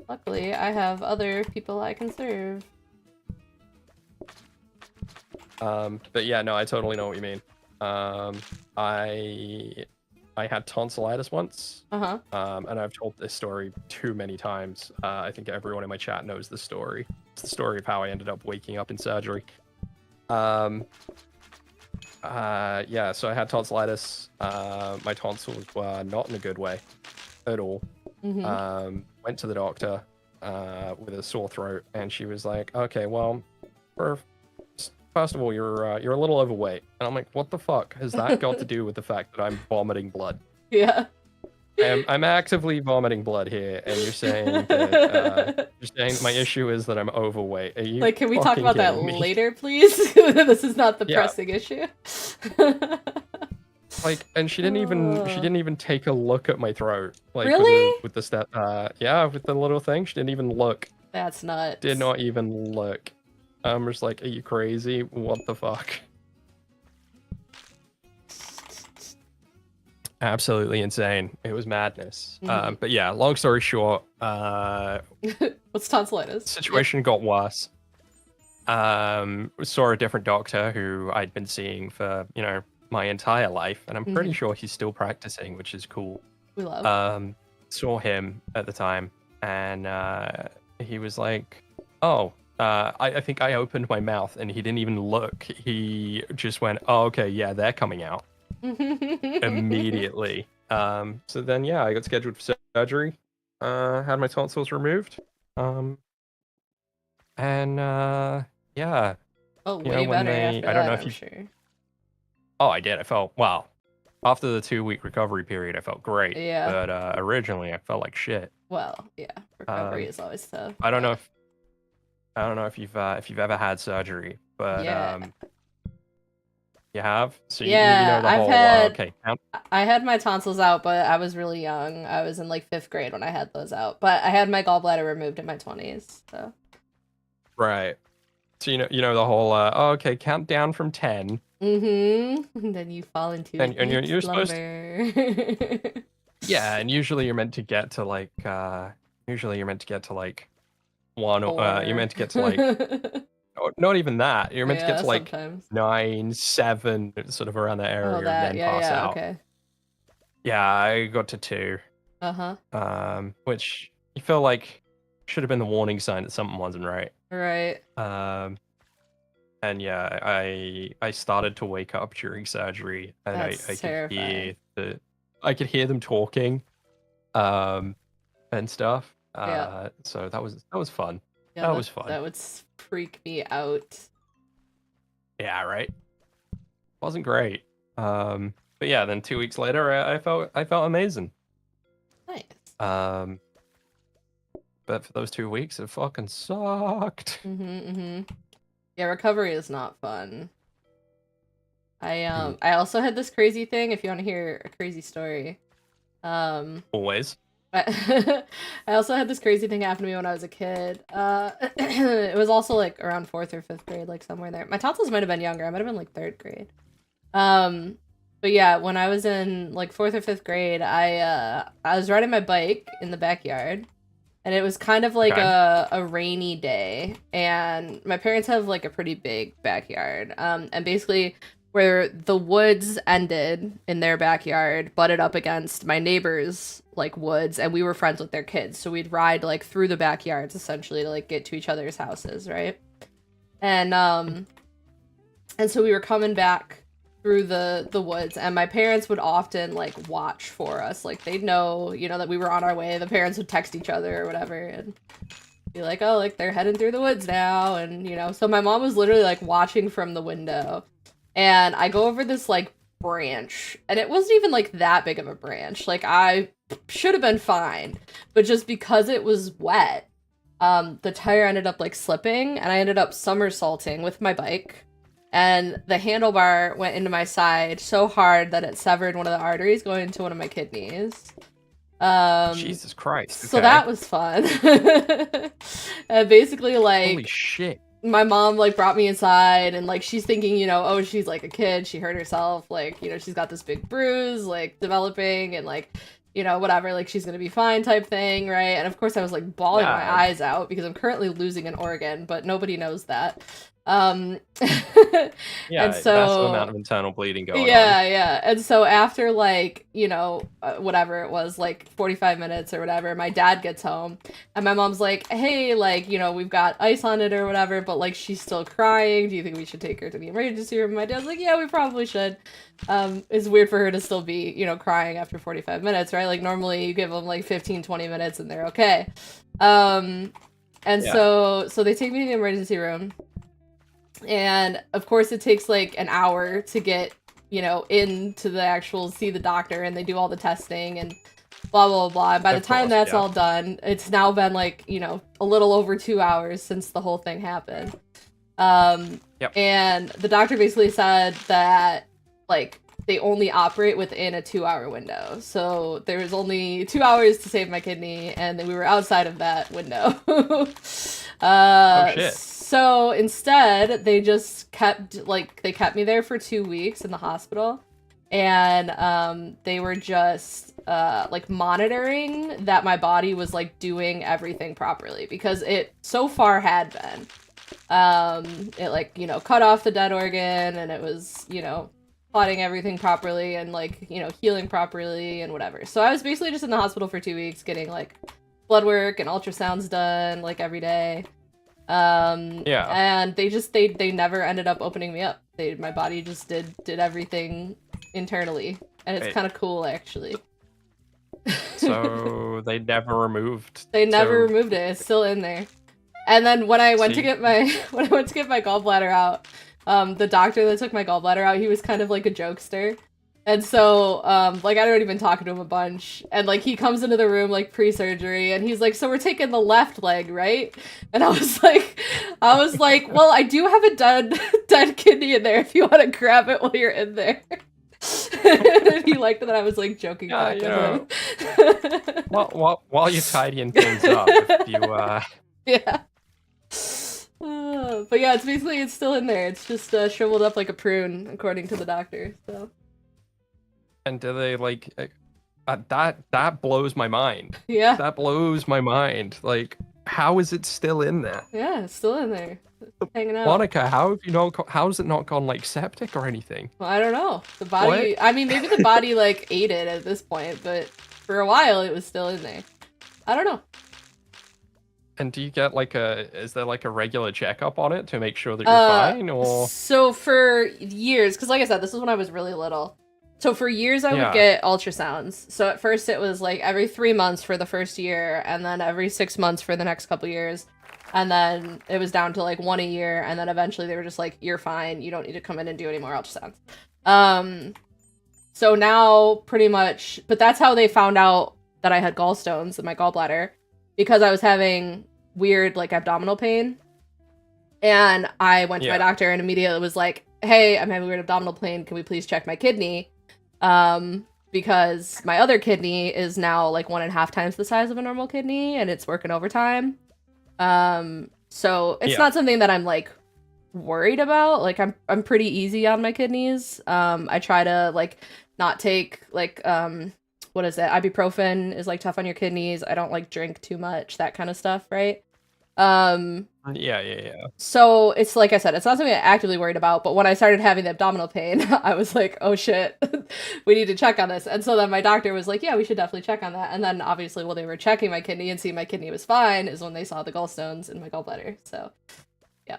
[SPEAKER 2] Luckily, I have other people I can serve.
[SPEAKER 1] But yeah, no, I totally know what you mean. I had tonsillitis once.
[SPEAKER 2] Uh-huh.
[SPEAKER 1] And I've told this story too many times. I think everyone in my chat knows the story. It's the story of how I ended up waking up in surgery. Yeah, so I had tonsillitis. My tonsils were not in a good way at all.
[SPEAKER 2] Mm-hmm.
[SPEAKER 1] Went to the doctor with a sore throat, and she was like, "Okay, well, first of all, you're a little overweight." And I'm like, "What the fuck has that got to do with the fact that I'm vomiting blood?"
[SPEAKER 2] Yeah.
[SPEAKER 1] I'm actively vomiting blood here, and you're saying that my issue is that I'm overweight. Are you
[SPEAKER 2] like, can we talk about that
[SPEAKER 1] me?
[SPEAKER 2] later, please? This is not the pressing issue.
[SPEAKER 1] Like, and she didn't even take a look at my throat. Like,
[SPEAKER 2] really?
[SPEAKER 1] with the step, yeah, with the little thing, she didn't even look.
[SPEAKER 2] That's nuts.
[SPEAKER 1] Did not even look. I'm just like, are you crazy? What the fuck? Absolutely insane. It was madness. But yeah, long story short,
[SPEAKER 2] what's tonsillitis?
[SPEAKER 1] Situation got worse. Saw a different doctor who I'd been seeing for, you know, my entire life, and I'm pretty sure he's still practicing, which is cool.
[SPEAKER 2] We love.
[SPEAKER 1] Saw him at the time, and he was like, "Oh, I think I opened my mouth," and he didn't even look. He just went, "Oh, okay, yeah, they're coming out." Immediately. So then, yeah, I got scheduled for surgery. Had my tonsils removed. And yeah.
[SPEAKER 2] Oh, way better after that, I'm sure.
[SPEAKER 1] Oh, I did. I felt, well, after the 2-week recovery period, I felt great.
[SPEAKER 2] Yeah.
[SPEAKER 1] But originally, I felt like shit.
[SPEAKER 2] Well, yeah, recovery is always tough.
[SPEAKER 1] I don't know if you've ever had surgery, but
[SPEAKER 2] yeah.
[SPEAKER 1] You have? So
[SPEAKER 2] yeah,
[SPEAKER 1] you know the whole, okay.
[SPEAKER 2] I had my tonsils out, but I was really young. I was in like 5th grade when I had those out. But I had my gallbladder removed in my 20s, so.
[SPEAKER 1] Right. So you know the whole, oh, okay, count down from 10.
[SPEAKER 2] Mm-hmm. And then you fall into
[SPEAKER 1] and you're
[SPEAKER 2] slumber.
[SPEAKER 1] Supposed to... Yeah, and usually you're meant to get to like, one, you're meant to get to like, not even that. You're meant to get to like
[SPEAKER 2] sometimes.
[SPEAKER 1] 9, 7, sort of around that area, and then pass out.
[SPEAKER 2] Okay.
[SPEAKER 1] Yeah, I got to 2. Which you feel like should have been the warning sign that something wasn't right.
[SPEAKER 2] Right.
[SPEAKER 1] And yeah, I started to wake up during surgery, and I could hear them talking, and stuff. So that was fun.
[SPEAKER 2] Yeah,
[SPEAKER 1] that was fun.
[SPEAKER 2] That would freak me out.
[SPEAKER 1] Yeah, right. Wasn't great. But yeah, then 2 weeks later, I felt amazing.
[SPEAKER 2] Nice.
[SPEAKER 1] But for those 2 weeks, it fucking sucked.
[SPEAKER 2] Yeah, recovery is not fun. I also had this crazy thing, if you want to hear a crazy story.
[SPEAKER 1] Always.
[SPEAKER 2] I also had this crazy thing happen to me when I was a kid. It was also like around 4th or 5th grade, like somewhere there. My tonsils might have been younger. I might have been like 3rd grade. But yeah, when I was in like 4th or 5th grade, I was riding my bike in the backyard, and it was kind of like a rainy day, and my parents have like a pretty big backyard. And basically where the woods ended in their backyard butted up against my neighbor's like woods, and we were friends with their kids, so we'd ride like through the backyards essentially to like get to each other's houses, right? And so we were coming back through the woods, and my parents would often like watch for us, like they'd know, you know, that we were on our way. The parents would text each other or whatever and be like, oh, like they're heading through the woods now, and you know, so my mom was literally like watching from the window, and I go over this like branch, and it wasn't even like that big of a branch, like I should have been fine, but just because it was wet, the tire ended up like slipping, and I ended up somersaulting with my bike, and the handlebar went into my side so hard that it severed one of the arteries going into one of my kidneys.
[SPEAKER 1] Jesus Christ. Okay.
[SPEAKER 2] So that was fun. And basically like,
[SPEAKER 1] holy shit.
[SPEAKER 2] My mom like brought me inside, and like she's thinking, you know, oh, she's like a kid, she hurt herself, like, you know, she's got this big bruise like developing, and like, you know, whatever, like she's gonna be fine type thing, right? And of course I was like bawling my eyes out because I'm currently losing an organ, but nobody knows that.
[SPEAKER 1] Yeah,
[SPEAKER 2] and so
[SPEAKER 1] massive amount of internal bleeding going on.
[SPEAKER 2] Yeah. And so after like, you know, whatever it was, like 45 minutes or whatever, my dad gets home, and my mom's like, hey, like, you know, we've got ice on it or whatever, but like she's still crying. Do you think we should take her to the emergency room? My dad's like, yeah, we probably should. It's weird for her to still be, you know, crying after 45 minutes, right? Like normally you give them like 15-20 minutes and they're okay. So they take me to the emergency room. And of course it takes like an hour to get, you know, into the actual see the doctor, and they do all the testing and blah blah blah. And by the time that's all done, it's now been like, you know, a little over 2 hours since the whole thing happened. And the doctor basically said that like they only operate within a 2-hour window, so there was only 2 hours to save my kidney, and then we were outside of that window.
[SPEAKER 1] Oh shit.
[SPEAKER 2] So instead, they just kept me there for 2 weeks in the hospital, and they were just like monitoring that my body was like doing everything properly, because it so far had been. It like, you know, cut off the dead organ, and it was, you know, plotting everything properly and like, you know, healing properly and whatever. So I was basically just in the hospital for 2 weeks getting like blood work and ultrasounds done like every day. And they never ended up opening me up. My body just did everything internally, and it's kind of cool actually.
[SPEAKER 1] So they never removed.
[SPEAKER 2] They never removed it. It's still in there. And then when I went to get my gallbladder out, the doctor that took my gallbladder out, he was kind of like a jokester. And so, like, I don't even talk to him a bunch. And, like, he comes into the room, like, pre-surgery, and he's like, so we're taking the left leg, right? And I was like, well, I do have a dead kidney in there if you want to grab it while you're in there. And he liked that I was, like, joking back with him.
[SPEAKER 1] While you're tidying things up, if you,
[SPEAKER 2] Yeah. But yeah, it's still in there. It's just shriveled up like a prune, according to the doctor, so...
[SPEAKER 1] And do they like that blows my mind.
[SPEAKER 2] Yeah.
[SPEAKER 1] That blows my mind. Like, how is it still in there?
[SPEAKER 2] Yeah, it's still in there. It's hanging out.
[SPEAKER 1] Monica, how's it not gone like septic or anything?
[SPEAKER 2] Well, I don't know. The body, what? I mean, maybe the body like ate it at this point, but for a while it was still in there. I don't know.
[SPEAKER 1] And do you get like is there like a regular checkup on it to make sure that you're fine, or?
[SPEAKER 2] So for years, because like I said, this is when I was really little. So for years I would get ultrasounds. So at first it was like every 3 months for the first year, and then every 6 months for the next couple years. And then it was down to like 1 a year, and then eventually they were just like, you're fine, you don't need to come in and do any more ultrasounds. So now pretty much, but that's how they found out that I had gallstones in my gallbladder, because I was having weird like abdominal pain. And I went to my doctor and immediately was like, hey, I'm having weird abdominal pain. Can we please check my kidney? Because my other kidney is now like 1.5 times the size of a normal kidney, and it's working overtime. So it's not something that I'm like worried about. Like I'm pretty easy on my kidneys. I try to like not take like what is it? Ibuprofen is like tough on your kidneys. I don't like drink too much, that kind of stuff, right?
[SPEAKER 1] Yeah.
[SPEAKER 2] So it's like I said, it's not something I'm actively worried about, but when I started having the abdominal pain, I was like, oh shit, we need to check on this. And so then my doctor was like, yeah, we should definitely check on that. And then obviously while they were checking my kidney and seeing my kidney was fine is when they saw the gallstones in my gallbladder. So yeah.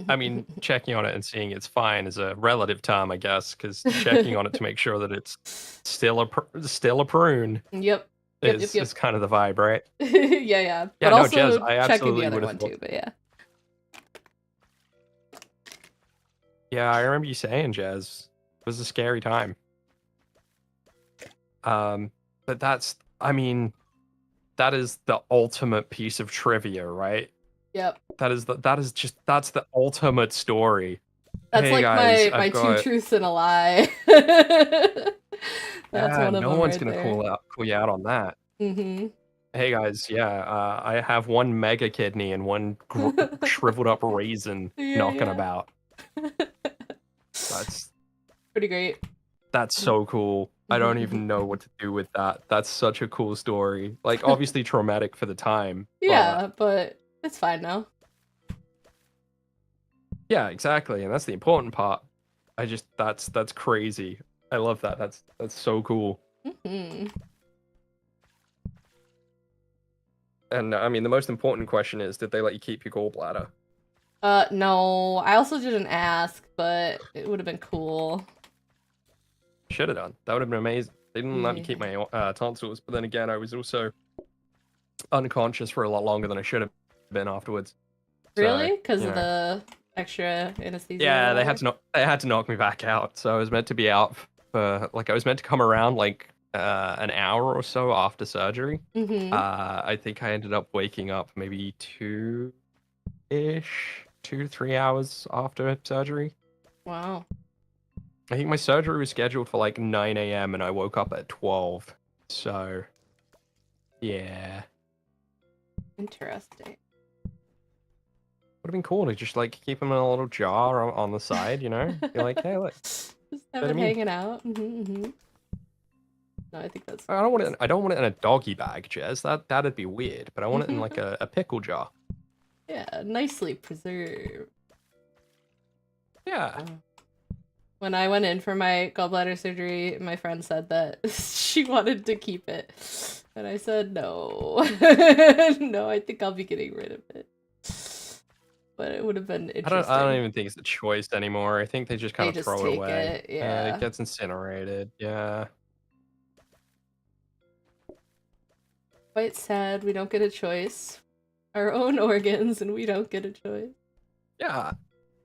[SPEAKER 1] I mean, checking on it and seeing it's fine is a relative term, I guess, because checking on it to make sure that it's still a prune.
[SPEAKER 2] Yep.
[SPEAKER 1] Is kind of the vibe, right?
[SPEAKER 2] Yeah. But
[SPEAKER 1] no,
[SPEAKER 2] also
[SPEAKER 1] Jez, I
[SPEAKER 2] checking
[SPEAKER 1] absolutely
[SPEAKER 2] the other
[SPEAKER 1] would
[SPEAKER 2] one
[SPEAKER 1] have
[SPEAKER 2] too, but yeah.
[SPEAKER 1] Yeah, I remember you saying, Jez, it was a scary time. But that's, I mean, that is the ultimate piece of trivia, right?
[SPEAKER 2] Yep.
[SPEAKER 1] That's the ultimate story.
[SPEAKER 2] That's
[SPEAKER 1] hey
[SPEAKER 2] like
[SPEAKER 1] guys,
[SPEAKER 2] my
[SPEAKER 1] got...
[SPEAKER 2] 2 truths and a lie. That's one of
[SPEAKER 1] no
[SPEAKER 2] them
[SPEAKER 1] one's
[SPEAKER 2] right
[SPEAKER 1] gonna
[SPEAKER 2] there.
[SPEAKER 1] call you out on that. Hey guys, I have one mega kidney and one shriveled up raisin knocking about. That's
[SPEAKER 2] pretty great.
[SPEAKER 1] That's so cool. I don't even know what to do with that. That's such a cool story. Like, obviously traumatic for the time.
[SPEAKER 2] Yeah, but it's fine now.
[SPEAKER 1] Yeah, exactly, and that's the important part. That's crazy. I love that. That's so cool. And I mean, the most important question is, did they let you keep your gallbladder?
[SPEAKER 2] No. I also didn't ask, but it would have been cool.
[SPEAKER 1] Should have done. That would have been amazing. They didn't let me keep my tonsils, but then again, I was also unconscious for a lot longer than I should have been afterwards.
[SPEAKER 2] Really? Because of the extra anesthesia?
[SPEAKER 1] Yeah, they had to knock me back out. So I was meant to be out for like I was meant to come around like an hour or so after surgery. I think I ended up waking up maybe 2 to 3 hours after surgery.
[SPEAKER 2] Wow.
[SPEAKER 1] I think my surgery was scheduled for like 9 a.m. and I woke up at 12. So, yeah.
[SPEAKER 2] Interesting.
[SPEAKER 1] Would have been cool to just like keep them in a little jar on the side, you know? Be like, hey, look.
[SPEAKER 2] Just have it hanging out. No, I think that's.
[SPEAKER 1] I don't want it in a doggy bag, Jez. That'd be weird. But I want it in like a pickle jar.
[SPEAKER 2] Yeah, nicely preserved.
[SPEAKER 1] Yeah.
[SPEAKER 2] When I went in for my gallbladder surgery, my friend said that she wanted to keep it. And I said, no. No, I think I'll be getting rid of it. But it would have been interesting.
[SPEAKER 1] I don't even think it's a choice anymore. I think they just kind of throw it away.
[SPEAKER 2] Yeah.
[SPEAKER 1] It gets incinerated. Yeah.
[SPEAKER 2] Quite sad. We don't get a choice. Our own organs, and we don't get a choice.
[SPEAKER 1] Yeah.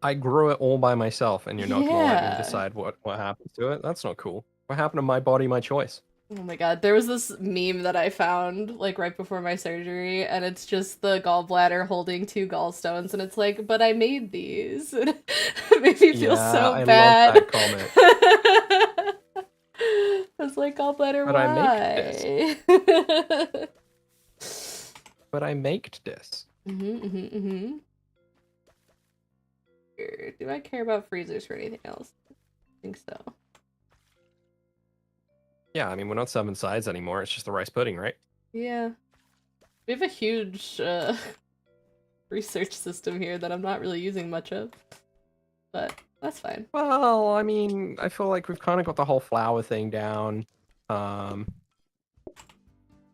[SPEAKER 1] I grew it all by myself, and you're not gonna let me decide what happens to it. That's not cool. What happened to my body, my choice?
[SPEAKER 2] Oh my god, there was this meme that I found like right before my surgery, and it's just the gallbladder holding 2 gallstones, and it's like, but I made these. And it made me feel so bad.
[SPEAKER 1] Love that comment.
[SPEAKER 2] I was like, gallbladder,
[SPEAKER 1] but
[SPEAKER 2] why?
[SPEAKER 1] But I maked this.
[SPEAKER 2] Do I care about freezers for anything else? I think so.
[SPEAKER 1] Yeah, I mean, we're not 7 sides anymore. It's just the rice pudding, right?
[SPEAKER 2] Yeah. We have a huge research system here that I'm not really using much of. But that's fine.
[SPEAKER 1] Well, I mean, I feel like we've kind of got the whole flour thing down.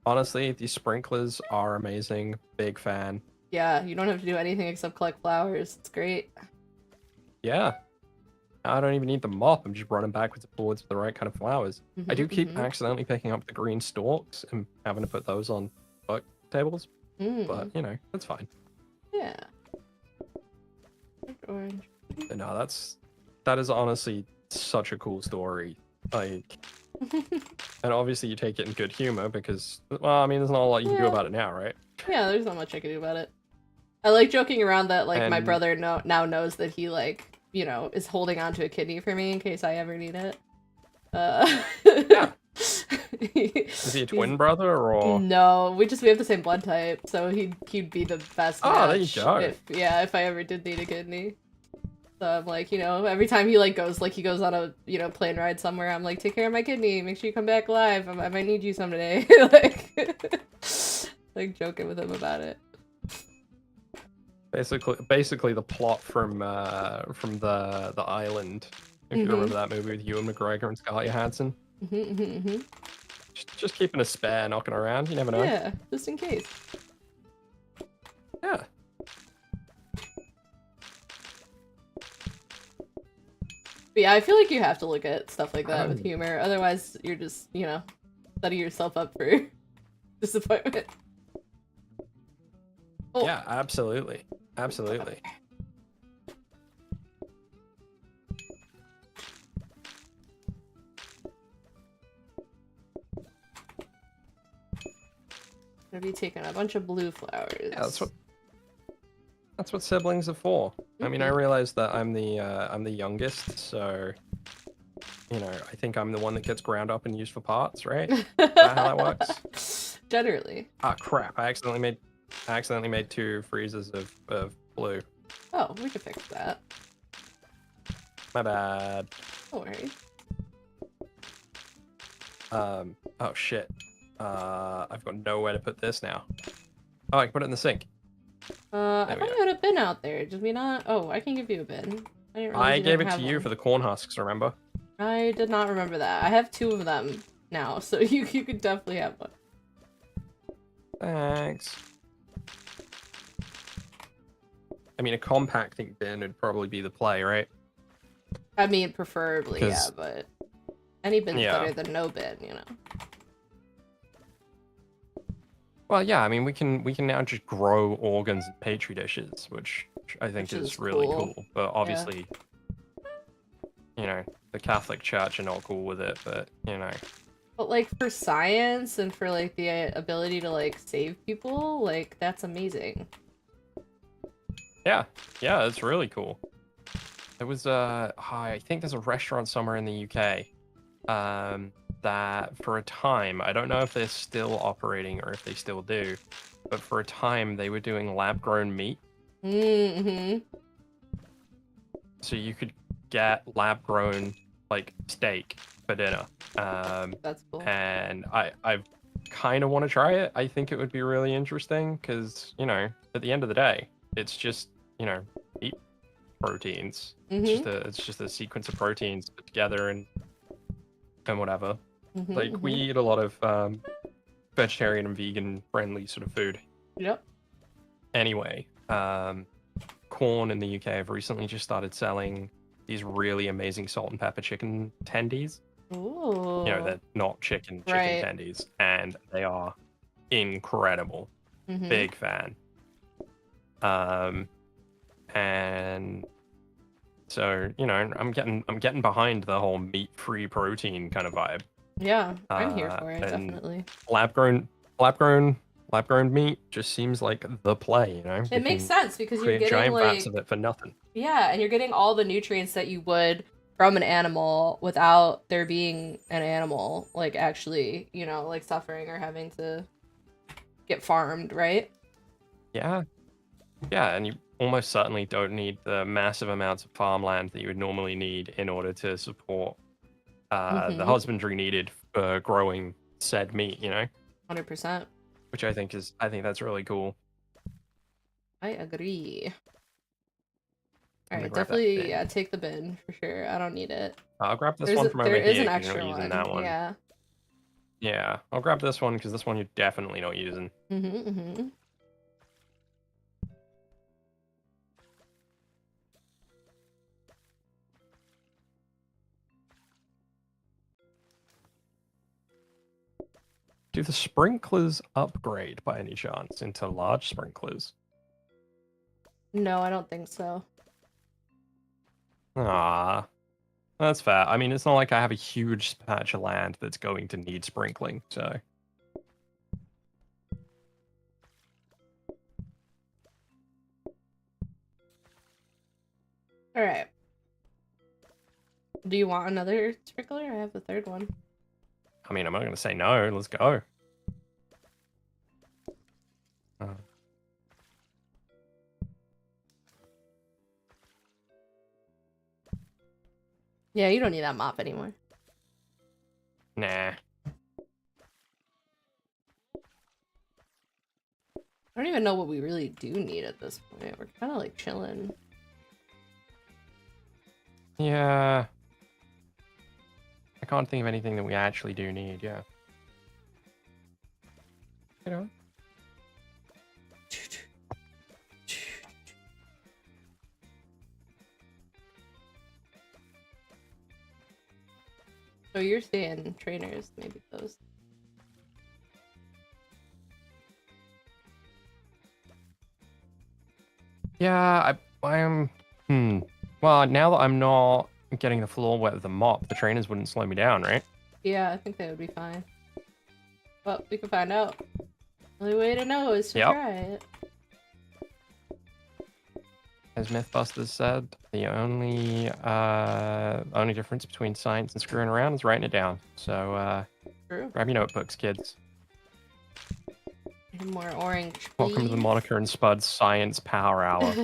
[SPEAKER 1] Honestly, these sprinklers are amazing. Big fan.
[SPEAKER 2] Yeah, you don't have to do anything except collect flowers. It's great.
[SPEAKER 1] Yeah. I don't even need the mop. I'm just running backwards and forwards with the right kind of flowers. I do keep accidentally picking up the green stalks and having to put those on work tables. But, you know, that's fine.
[SPEAKER 2] Yeah. Orange.
[SPEAKER 1] But no, that is honestly such a cool story. Like, and obviously you take it in good humor because, well, I mean, there's not a lot you can do about it now, right?
[SPEAKER 2] Yeah, there's not much I can do about it. I like joking around that, like, my brother now knows that he, like, you know, is holding on to a kidney for me in case I ever need it.
[SPEAKER 1] Yeah. Is he a twin brother or?
[SPEAKER 2] No, we have the same blood type, so he'd be the best
[SPEAKER 1] Oh, there you
[SPEAKER 2] match
[SPEAKER 1] go.
[SPEAKER 2] if I ever did need a kidney. So I'm like, you know, every time he like goes on a, you know, plane ride somewhere, I'm like, take care of my kidney, make sure you come back alive. I might need you someday. like joking with him about it.
[SPEAKER 1] Basically the plot from the Island. If you remember that movie with Ewan McGregor and Scarlett Johansson. Just keeping a spare knocking around. You never know.
[SPEAKER 2] Yeah, just in case.
[SPEAKER 1] Yeah.
[SPEAKER 2] But yeah, I feel like you have to look at stuff like that with humor. Otherwise, you're just, you know, setting yourself up for disappointment.
[SPEAKER 1] Oh. Yeah, absolutely. Absolutely.
[SPEAKER 2] Gonna be taking a bunch of blue flowers.
[SPEAKER 1] Yeah, that's what siblings are for. I mean, I realize that I'm the youngest, so you know, I think I'm the one that gets ground up and used for parts, right? Is that how that works?
[SPEAKER 2] Generally.
[SPEAKER 1] Ah, crap! I accidentally made 2 freezers of blue.
[SPEAKER 2] Oh, we could fix that.
[SPEAKER 1] My bad.
[SPEAKER 2] Don't worry.
[SPEAKER 1] Oh shit. I've got nowhere to put this now. Oh, I can put it in the sink.
[SPEAKER 2] I thought you had a bin out there. Did we not? Oh, I can give you a bin.
[SPEAKER 1] I gave it to you for the corn husks, remember?
[SPEAKER 2] I did not remember that. I have 2 of them now, so you could definitely have one.
[SPEAKER 1] Thanks. I mean, a compacting bin would probably be the play, right?
[SPEAKER 2] I mean, preferably, yeah, but any bin's better than no bin, you know?
[SPEAKER 1] Well, yeah, I mean, we can now just grow organs in petri dishes, which I think is really cool. But obviously, you know, the Catholic Church are not cool with it, but, you know.
[SPEAKER 2] But, like, for science and for, like, the ability to, like, save people, like, that's amazing.
[SPEAKER 1] Yeah, it's really cool. There was I think there's a restaurant somewhere in the UK, that for a time, I don't know if they're still operating or if they still do, but for a time they were doing lab-grown meat. So you could get lab-grown, like, steak for dinner.
[SPEAKER 2] That's cool.
[SPEAKER 1] And I kind of want to try it. I think it would be really interesting because, you know, at the end of the day, it's just, you know, meat proteins. It's just a sequence of proteins put together and whatever. Like, we eat a lot of vegetarian and vegan friendly sort of food.
[SPEAKER 2] Yep.
[SPEAKER 1] Anyway, Corn in the UK have recently just started selling
[SPEAKER 2] these really amazing salt and pepper chicken tendies.
[SPEAKER 1] Ooh.
[SPEAKER 2] You know, they're not chicken tendies, and they are incredible. Big fan. And so, you know, I'm getting behind the whole meat-free protein kind of vibe. Yeah, I'm here for it, definitely.
[SPEAKER 1] Lab-grown meat just seems like the play, you know?
[SPEAKER 2] It makes sense because you're getting
[SPEAKER 1] giant
[SPEAKER 2] like
[SPEAKER 1] vats of it for nothing.
[SPEAKER 2] Yeah, and you're getting all the nutrients that you would from an animal without there being an animal like actually, you know, like suffering or having to get farmed, right?
[SPEAKER 1] Yeah. Yeah, and you almost certainly don't need the massive amounts of farmland that you would normally need in order to support the husbandry needed for growing said meat, you know?
[SPEAKER 2] 100%.
[SPEAKER 1] Which I think that's really cool.
[SPEAKER 2] I agree. Alright, definitely, yeah, take the bin for sure. I don't need it.
[SPEAKER 1] I'll grab this one from over here.
[SPEAKER 2] There is an extra one.
[SPEAKER 1] Using that one.
[SPEAKER 2] Yeah.
[SPEAKER 1] Yeah, I'll grab this one because this one you're definitely not using. Do the sprinklers upgrade by any chance into large sprinklers?
[SPEAKER 2] No, I don't think so.
[SPEAKER 1] Ah, that's fair. I mean, it's not like I have a huge patch of land that's going to need sprinkling, so.
[SPEAKER 2] Alright. Do you want another sprinkler? I have the third one.
[SPEAKER 1] I mean, I'm not gonna say no. Let's go.
[SPEAKER 2] Yeah, you don't need that mop anymore.
[SPEAKER 1] Nah.
[SPEAKER 2] I don't even know what we really do need at this point. We're kind of like chilling.
[SPEAKER 1] Yeah. I can't think of anything that we actually do need, yeah. You know?
[SPEAKER 2] So you're saying trainers, maybe those.
[SPEAKER 1] Yeah, I'm... Well, now that I'm not getting the floor wet with the mop, the trainers wouldn't slow me down, right?
[SPEAKER 2] Yeah, I think they would be fine. Well, we can find out. The only way to know is to try it.
[SPEAKER 1] As Mythbusters said, the only difference between science and screwing around is writing it down. So,
[SPEAKER 2] True.
[SPEAKER 1] Grab your notebooks, kids.
[SPEAKER 2] And more orange, please.
[SPEAKER 1] Welcome to the Monica and Spud Science Power Hour.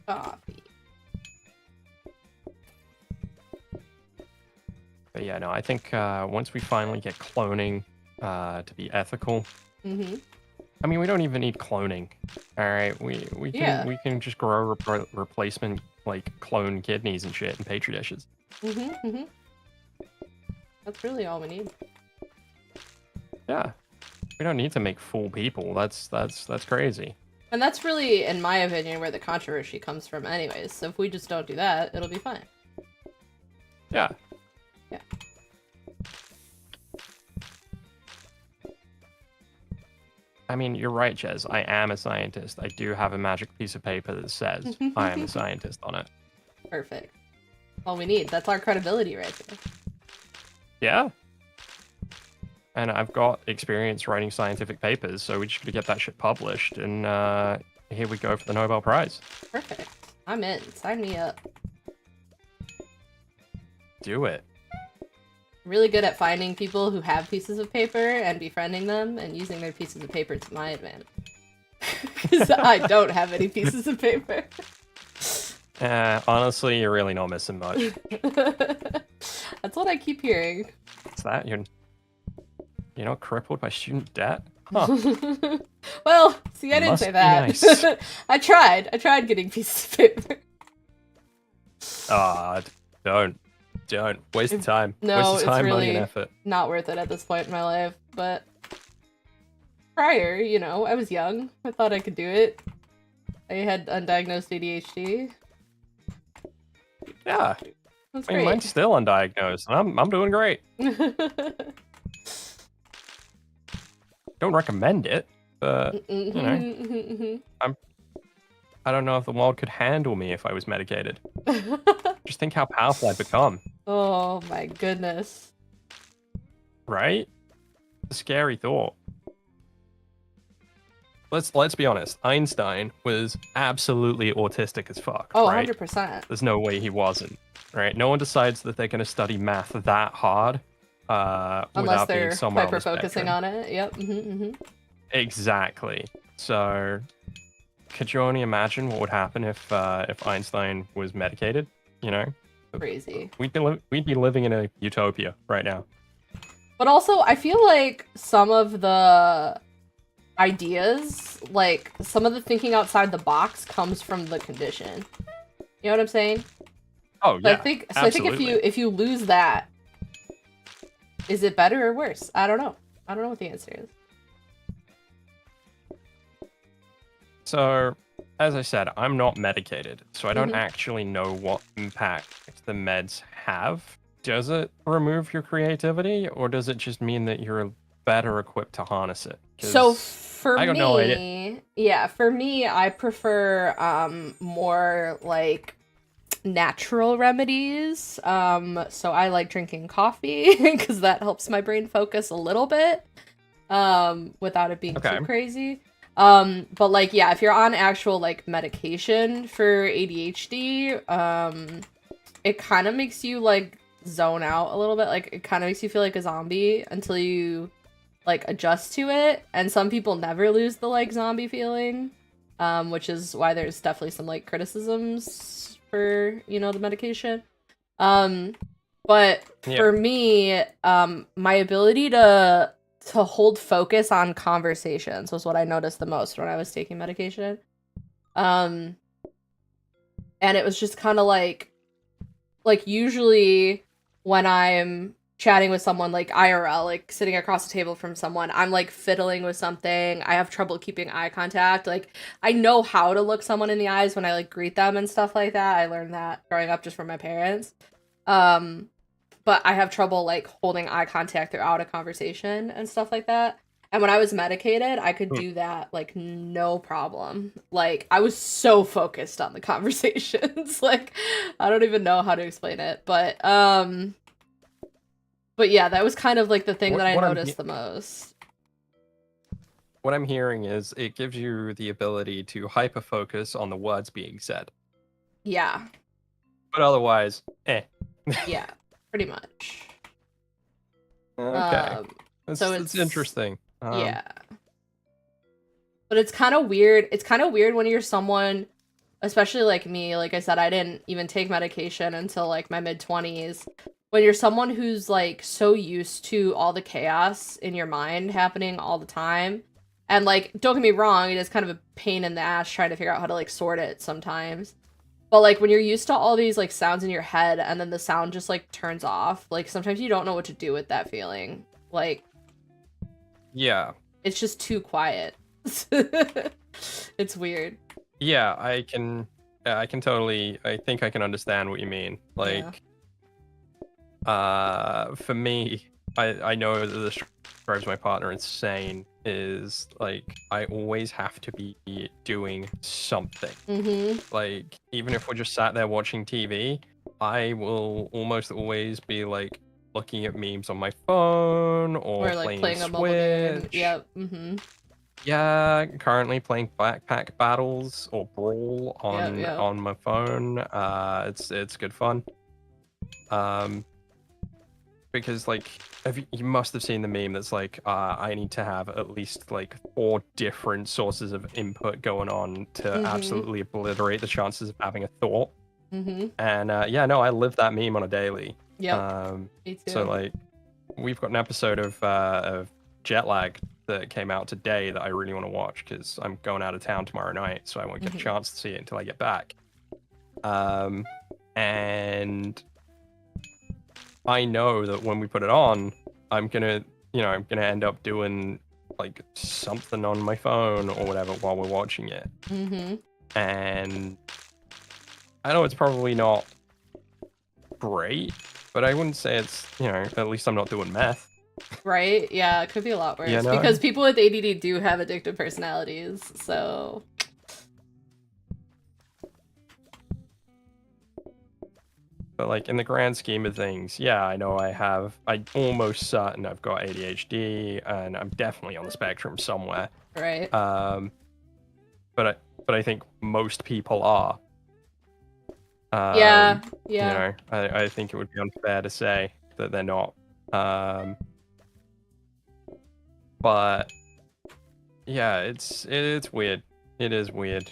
[SPEAKER 2] Coffee.
[SPEAKER 1] But yeah, no, I think once we finally get cloning to be ethical, I mean, we don't even need cloning. All right, we can just grow replacement like clone kidneys and shit in petri dishes.
[SPEAKER 2] That's really all we need.
[SPEAKER 1] Yeah, we don't need to make full people. That's crazy.
[SPEAKER 2] And that's really, in my opinion, where the controversy comes from, anyways. So if we just don't do that, it'll be fine.
[SPEAKER 1] Yeah.
[SPEAKER 2] Yeah.
[SPEAKER 1] I mean, you're right, Jez. I am a scientist. I do have a magic piece of paper that says I am a scientist on it.
[SPEAKER 2] Perfect. All we need. That's our credibility right there.
[SPEAKER 1] Yeah. And I've got experience writing scientific papers, so we just gotta get that shit published, and here we go for the Nobel Prize.
[SPEAKER 2] Perfect. I'm in. Sign me up.
[SPEAKER 1] Do it.
[SPEAKER 2] Really good at finding people who have pieces of paper and befriending them and using their pieces of paper to my advantage. Because I don't have any pieces of paper.
[SPEAKER 1] Honestly, you're really not missing much.
[SPEAKER 2] That's what I keep hearing.
[SPEAKER 1] What's that? You're not crippled by student debt? Huh.
[SPEAKER 2] Well, see, I didn't say that. Nice. I tried getting pieces of paper.
[SPEAKER 1] Don't waste the time.
[SPEAKER 2] No,
[SPEAKER 1] waste the time,
[SPEAKER 2] it's really
[SPEAKER 1] money, and effort.
[SPEAKER 2] Not worth it at this point in my life. But prior, you know, I was young. I thought I could do it. I had undiagnosed ADHD.
[SPEAKER 1] Yeah.
[SPEAKER 2] That's
[SPEAKER 1] I mean, mine's still undiagnosed, and I'm doing great. Don't recommend it, but you know, I don't know if the world could handle me if I was medicated. Just think how powerful I'd become.
[SPEAKER 2] Oh my goodness.
[SPEAKER 1] Right? A scary thought. Let's be honest. Einstein was absolutely autistic as fuck.
[SPEAKER 2] Oh,
[SPEAKER 1] right?
[SPEAKER 2] 100%.
[SPEAKER 1] There's no way he wasn't. Right? No one decides that they're going to study math that hard
[SPEAKER 2] unless they're
[SPEAKER 1] hyper
[SPEAKER 2] focusing on it. Yep.
[SPEAKER 1] Exactly. So, could you only imagine what would happen if Einstein was medicated? You know,
[SPEAKER 2] crazy.
[SPEAKER 1] We'd be living in a utopia right now.
[SPEAKER 2] But also, I feel like some of the ideas, like some of the thinking outside the box, comes from the condition. You know what I'm saying?
[SPEAKER 1] Oh yeah.
[SPEAKER 2] I think if you lose that, is it better or worse? I don't know. I don't know what the answer is.
[SPEAKER 1] So, as I said, I'm not medicated, so I don't actually know what impact the meds have. Does it remove your creativity, or does it just mean that you're better equipped to harness it?
[SPEAKER 2] So for me, yeah, for me, I prefer more like natural remedies. So I like drinking coffee because that helps my brain focus a little bit without it being too crazy. But like, yeah, if you're on actual like medication for ADHD, it kind of makes you like zone out a little bit. Like it kind of makes you feel like a zombie until you like adjust to it. And some people never lose the like zombie feeling, which is why there's definitely some like criticisms for, you know, the medication. But for me, my ability to hold focus on conversations was what I noticed the most when I was taking medication. And it was just kind of like usually when I'm chatting with someone like IRL, like sitting across the table from someone, I'm like fiddling with something. I have trouble keeping eye contact. Like I know how to look someone in the eyes when I like greet them and stuff like that. I learned that growing up just from my parents. But I have trouble like holding eye contact throughout a conversation and stuff like that. And when I was medicated, I could do that like no problem. Like I was so focused on the conversations. Like I don't even know how to explain it, but yeah, that was kind of like the thing that I noticed the most.
[SPEAKER 1] What I'm hearing is it gives you the ability to hyper focus on the words being said.
[SPEAKER 2] Yeah.
[SPEAKER 1] But otherwise,
[SPEAKER 2] Yeah, pretty much.
[SPEAKER 1] Okay. So it's interesting.
[SPEAKER 2] Yeah. But it's kind of weird. It's kind of weird when you're someone, especially like me, like I said, I didn't even take medication until like my mid-20s. When you're someone who's like so used to all the chaos in your mind happening all the time. And like, don't get me wrong, it is kind of a pain in the ass trying to figure out how to like sort it sometimes. But like when you're used to all these like sounds in your head and then the sound just like turns off, like sometimes you don't know what to do with that feeling. Like,
[SPEAKER 1] yeah,
[SPEAKER 2] it's just too quiet. It's weird.
[SPEAKER 1] Yeah, I can totally, I think I can understand what you mean. Like, for me, I know that this drives my partner insane, is like, I always have to be doing something. Like, even if we're just sat there watching TV, I will almost always be like looking at memes on my phone or
[SPEAKER 2] like
[SPEAKER 1] playing
[SPEAKER 2] a mobile game.
[SPEAKER 1] Switch.
[SPEAKER 2] Yep.
[SPEAKER 1] Yeah, currently playing Backpack Battles or Brawl on my phone. It's good fun. Because like you must have seen the meme that's like I need to have at least like 4 different sources of input going on to absolutely obliterate the chances of having a thought. And yeah, no, I live that meme on a daily.
[SPEAKER 2] Yep. Me too.
[SPEAKER 1] So like we've got an episode of Jet Lag that came out today that I really want to watch because I'm going out of town tomorrow night, so I won't get a chance to see it until I get back. And I know that when we put it on, I'm gonna end up doing like something on my phone or whatever while we're watching it. And I know it's probably not great, but I wouldn't say it's, at least I'm not doing meth.
[SPEAKER 2] Right? Yeah, it could be a lot worse. Because people with ADD do have addictive personalities, so...
[SPEAKER 1] But like in the grand scheme of things, yeah, I know I'm almost certain I've got ADHD and I'm definitely on the spectrum somewhere.
[SPEAKER 2] Right.
[SPEAKER 1] But I think most people are.
[SPEAKER 2] Yeah.
[SPEAKER 1] I think it would be unfair to say that they're not. But yeah, it's weird. It is weird.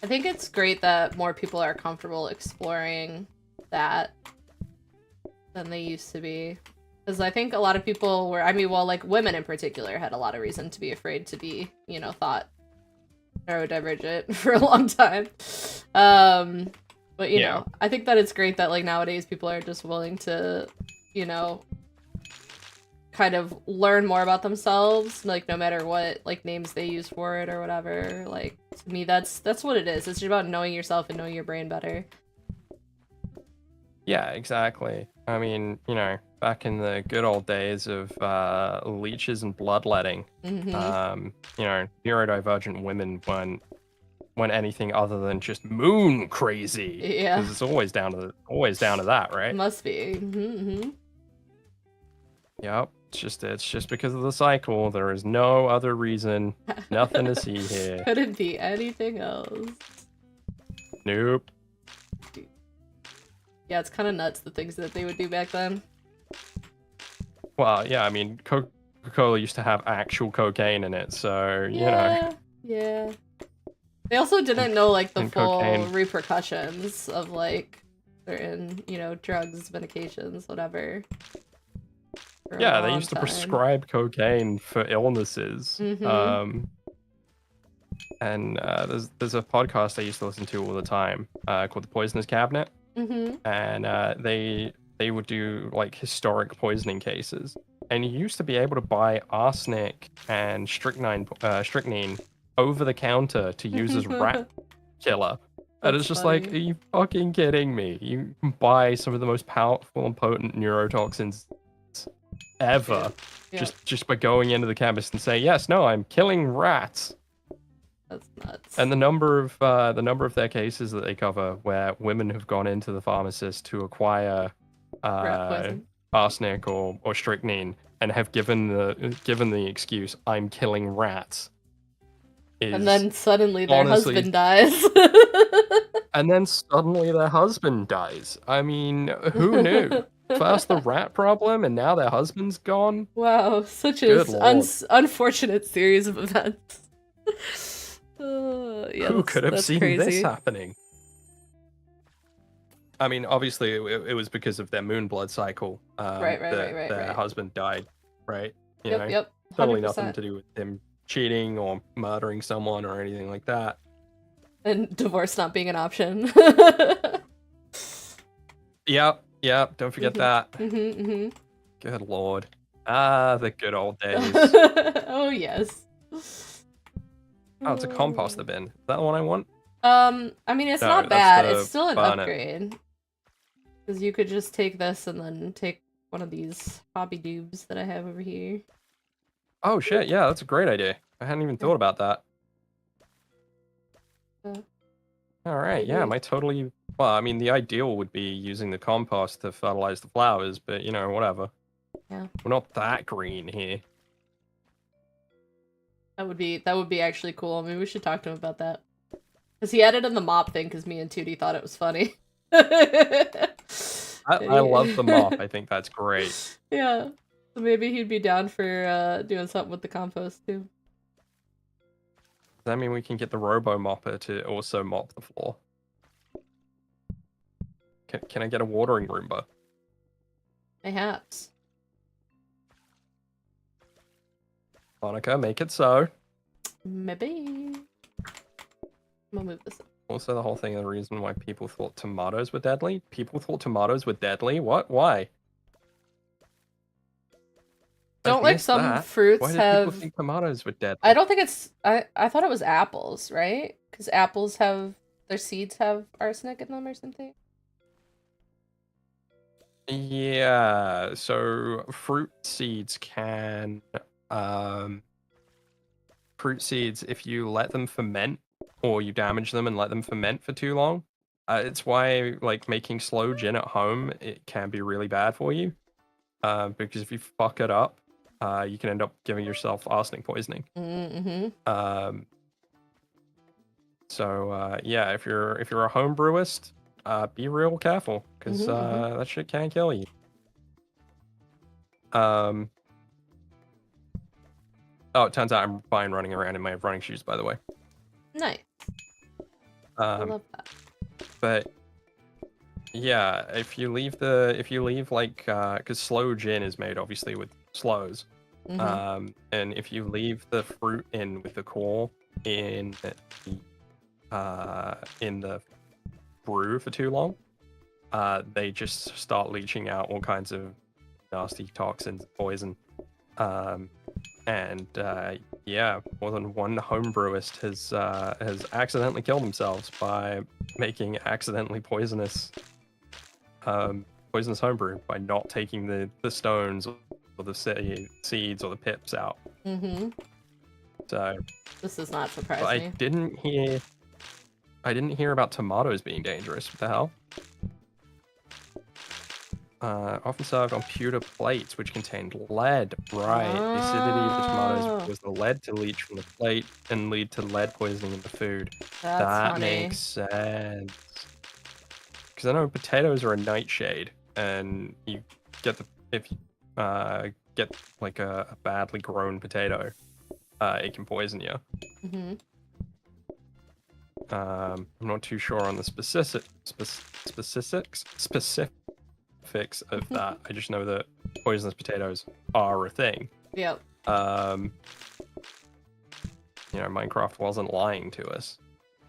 [SPEAKER 2] I think it's great that more people are comfortable exploring that than they used to be. Because I think a lot of people were, like women in particular had a lot of reason to be afraid to be, thought neurodivergent for a long time. But, you know, I think that it's great that like nowadays people are just willing to, kind of learn more about themselves, like no matter what like names they use for it or whatever. Like to me that's what it is. It's just about knowing yourself and knowing your brain better.
[SPEAKER 1] Yeah, exactly. I mean, back in the good old days of leeches and bloodletting, neurodivergent women weren't anything other than just moon crazy.
[SPEAKER 2] Yeah,
[SPEAKER 1] because it's always down to that, right?
[SPEAKER 2] Must be.
[SPEAKER 1] Yep. It's just because of the cycle. There is no other reason. Nothing to see here.
[SPEAKER 2] Couldn't be anything else.
[SPEAKER 1] Nope.
[SPEAKER 2] Yeah, it's kind of nuts the things that they would do back then.
[SPEAKER 1] Well, yeah, I mean, Coca-Cola used to have actual cocaine in it, so, you know.
[SPEAKER 2] Yeah. They also didn't know, like, the full
[SPEAKER 1] cocaine.
[SPEAKER 2] repercussions of, like, certain, you know, drugs, medications, whatever.
[SPEAKER 1] Yeah, they used to prescribe cocaine for illnesses.
[SPEAKER 2] Mm-hmm.
[SPEAKER 1] And there's a podcast I used to listen to all the time called The Poisonous Cabinet.
[SPEAKER 2] Mm-hmm.
[SPEAKER 1] And they would do like historic poisoning cases. And you used to be able to buy arsenic and strychnine over the counter to use as rat killer. And it's just funny. Like, are you fucking kidding me? You can buy some of the most powerful and potent neurotoxins ever just by going into the chemist and say, yes, no, I'm killing rats.
[SPEAKER 2] That's nuts.
[SPEAKER 1] And the number of their cases that they cover where women have gone into the pharmacist to acquire arsenic or strychnine and have given the excuse, I'm killing rats.
[SPEAKER 2] And then suddenly their husband dies.
[SPEAKER 1] And then suddenly their husband dies. I mean, who knew? First the rat problem, and now their husband's gone.
[SPEAKER 2] Wow, such an unfortunate series of events. Yeah,
[SPEAKER 1] who could have seen this happening? I mean, obviously, it was because of their moon blood cycle.
[SPEAKER 2] Right.
[SPEAKER 1] Their husband died, right? You know?
[SPEAKER 2] Yep. 100%.
[SPEAKER 1] Totally nothing to do with him cheating or murdering someone or anything like that.
[SPEAKER 2] And divorce not being an option.
[SPEAKER 1] Yep. Don't forget that. Good lord. The good old days.
[SPEAKER 2] Oh yes.
[SPEAKER 1] Oh, it's a composter bin. Is that the one I want?
[SPEAKER 2] I mean, it's not bad. It's still an upgrade. Because you could just take this and then take one of these hobby dubs that I have over here.
[SPEAKER 1] Oh shit, yeah, that's a great idea. I hadn't even thought about that. Alright, yeah, well, I mean, the ideal would be using the compost to fertilize the flowers, but, you know, whatever.
[SPEAKER 2] Yeah.
[SPEAKER 1] We're not that green here.
[SPEAKER 2] That would be actually cool. Maybe we should talk to him about that. Because he added in the mop thing because me and Tootie thought it was funny.
[SPEAKER 1] I love the mop. I think that's great.
[SPEAKER 2] Yeah. So maybe he'd be down for doing something with the compost too.
[SPEAKER 1] Does that mean we can get the robo mopper to also mop the floor? Can I get a watering Roomba?
[SPEAKER 2] Perhaps.
[SPEAKER 1] Monica, make it so.
[SPEAKER 2] Maybe. We'll move this up.
[SPEAKER 1] Also, the whole thing, the reason why people thought tomatoes were deadly? People thought tomatoes were deadly? What? Why?
[SPEAKER 2] Don't like some fruits
[SPEAKER 1] Why did
[SPEAKER 2] have...
[SPEAKER 1] people think tomatoes were deadly?
[SPEAKER 2] I don't think it's... I thought it was apples, right? Because apples have... Their seeds have arsenic in them or something?
[SPEAKER 1] Yeah, so fruit seeds can... fruit seeds, if you let them ferment, or you damage them and let them ferment for too long, it's why, like, making sloe gin at home, it can be really bad for you. Because if you fuck it up, you can end up giving yourself arsenic poisoning. So yeah, if you're a home brewist, be real careful, because that shit can kill you. Oh, it turns out I'm fine running around in my running shoes, by the way.
[SPEAKER 2] Nice. I love that.
[SPEAKER 1] But yeah, if you leave like, because sloe gin is made obviously with sloes, and if you leave the fruit in with the core in the brew for too long, they just start leaching out all kinds of nasty toxins, poison. And yeah, more than one homebrewist has accidentally killed themselves by making accidentally poisonous homebrew by not taking the stones or the seeds or the pips out. So
[SPEAKER 2] this does not surprise me.
[SPEAKER 1] I didn't hear about tomatoes being dangerous. What the hell? often served on pewter plates, which contained lead. Right. The acidity of the tomatoes was the lead to leach from the plate and lead to lead poisoning in the food.
[SPEAKER 2] That's
[SPEAKER 1] that
[SPEAKER 2] funny.
[SPEAKER 1] Makes sense. Because I know potatoes are a nightshade, and you get if you get like a badly grown potato, it can poison you.
[SPEAKER 2] Mm-hmm.
[SPEAKER 1] I'm not too sure on the specifics of that. I just know that poisonous potatoes are a thing.
[SPEAKER 2] Yep.
[SPEAKER 1] Minecraft wasn't lying to us.